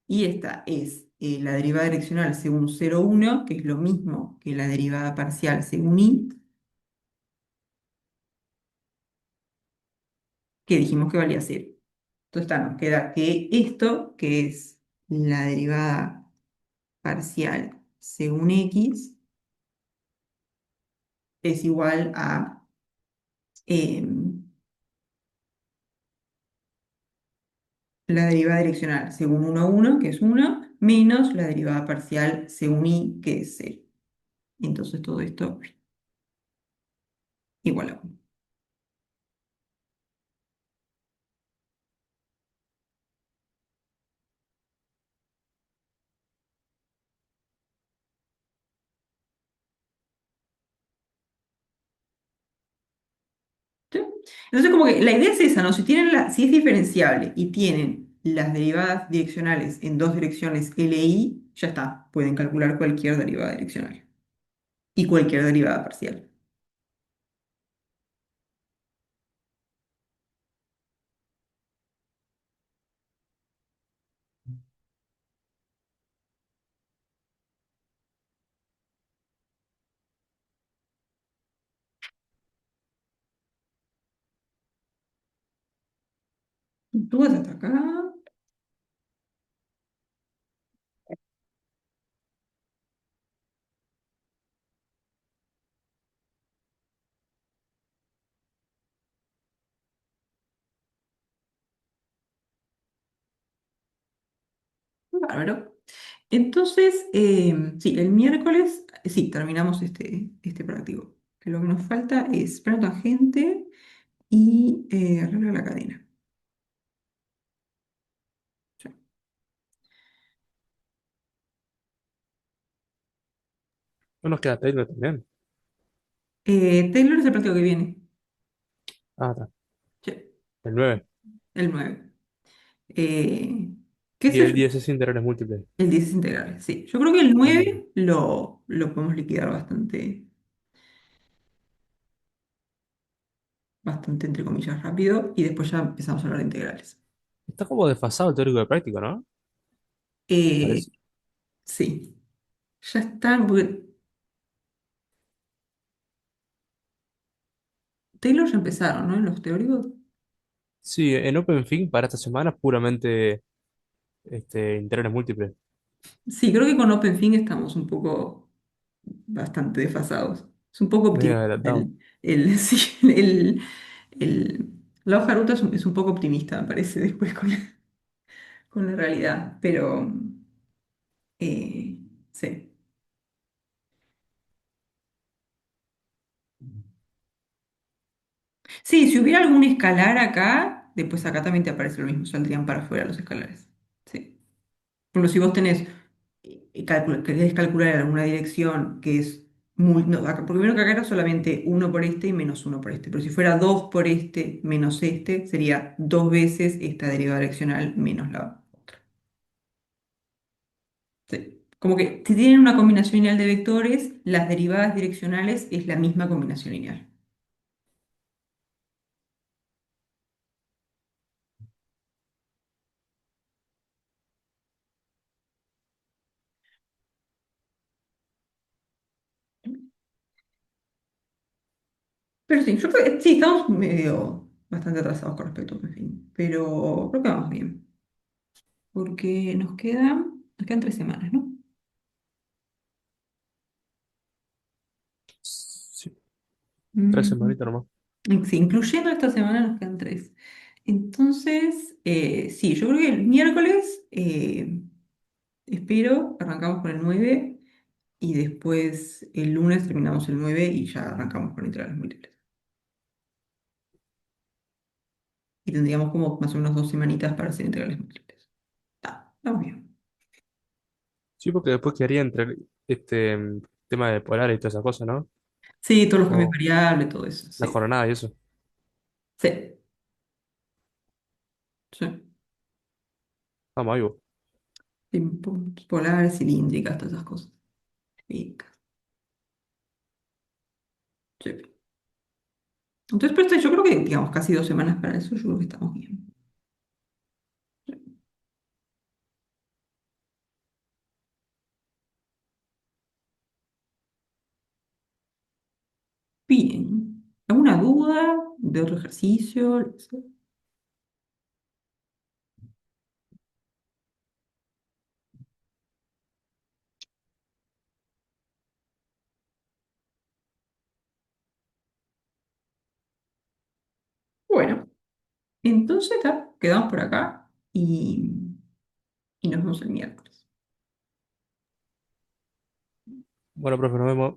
Y esta es la derivada direccional según 0, 1, que es lo mismo que la derivada parcial según i, que dijimos que valía 0. Entonces nos queda que esto, que es la derivada parcial según x, es igual a la derivada direccional según 1, 1, que es 1, menos la derivada parcial según i, que es 0. Entonces todo esto igual a 1. ¿Sí? Entonces como que la idea es esa, ¿no? Si es diferenciable y tienen las derivadas direccionales en dos direcciones L e I, ya está, pueden calcular cualquier derivada direccional y cualquier derivada parcial. Tú vas hasta acá. Bárbaro. Entonces, sí, el miércoles, sí, terminamos este práctico. Que lo que nos falta es plano tangente y arregla la cadena. Sí. No nos queda Taylor también. Taylor es el práctico que viene. Ah, está. Sí, El 9. el 9. Eh, ¿Qué Y sé el yo? 10 es integrales múltiples. El 10 es integrales, sí. Yo creo que el Mm. 9 lo podemos liquidar bastante, entre comillas, rápido y después ya empezamos a hablar de integrales. Está como desfasado el teórico de práctico, ¿no? Eh, Parece. sí, ya están, porque Taylor ya empezaron, ¿no? En los teóricos. Sí, en OpenFIG para esta semana es puramente integrales múltiples. Sí, creo que con OpenFin estamos un poco bastante desfasados. Es un poco Medio optimista adelantado. sí, el- la hoja de ruta es un poco optimista, me parece, después con la realidad, pero eh, sí. Sí, si hubiera algún escalar acá, después acá también te aparece lo mismo, saldrían para afuera los escalares. Sí. Por ejemplo, si vos tenés, querés calcular alguna dirección que es muy, no, porque primero que acá era solamente uno por este y menos uno por este, pero si fuera 2 por este menos este, sería dos veces esta derivada direccional menos la otra. Sí. Como que si tienen una combinación lineal de vectores, las derivadas direccionales es la misma combinación lineal. Pero sí, yo creo que sí, estamos medio bastante atrasados con respecto a fin, pero creo que vamos bien, porque nos quedan 3 semanas, ¿no? Sí, 3 semanitas Mm, nomás. sí, incluyendo esta semana nos quedan 3. Entonces, sí, yo creo que el miércoles, espero, arrancamos con el 9 y después el lunes terminamos el 9 y ya arrancamos con integrales múltiples. Y tendríamos como más o menos 2 semanitas para hacer integrales múltiples. Estamos bien. Sí, porque después quedaría entre tema de polar y todas esas cosas, ¿no? Sí, todos los cambios Como variables, todo eso, la sí. jornada y eso. Sí, sí. Vamos, ahí vos. Sí, polares, cilíndricas, todas esas cosas. Físicas. Sí. Entonces, pero yo creo que, digamos, casi 2 semanas para eso, yo creo que estamos bien. Bien. ¿Alguna duda de otro ejercicio? Lo que sea? Bueno, entonces quedamos por acá y nos vemos el miércoles. Bueno, profe, nos vemos.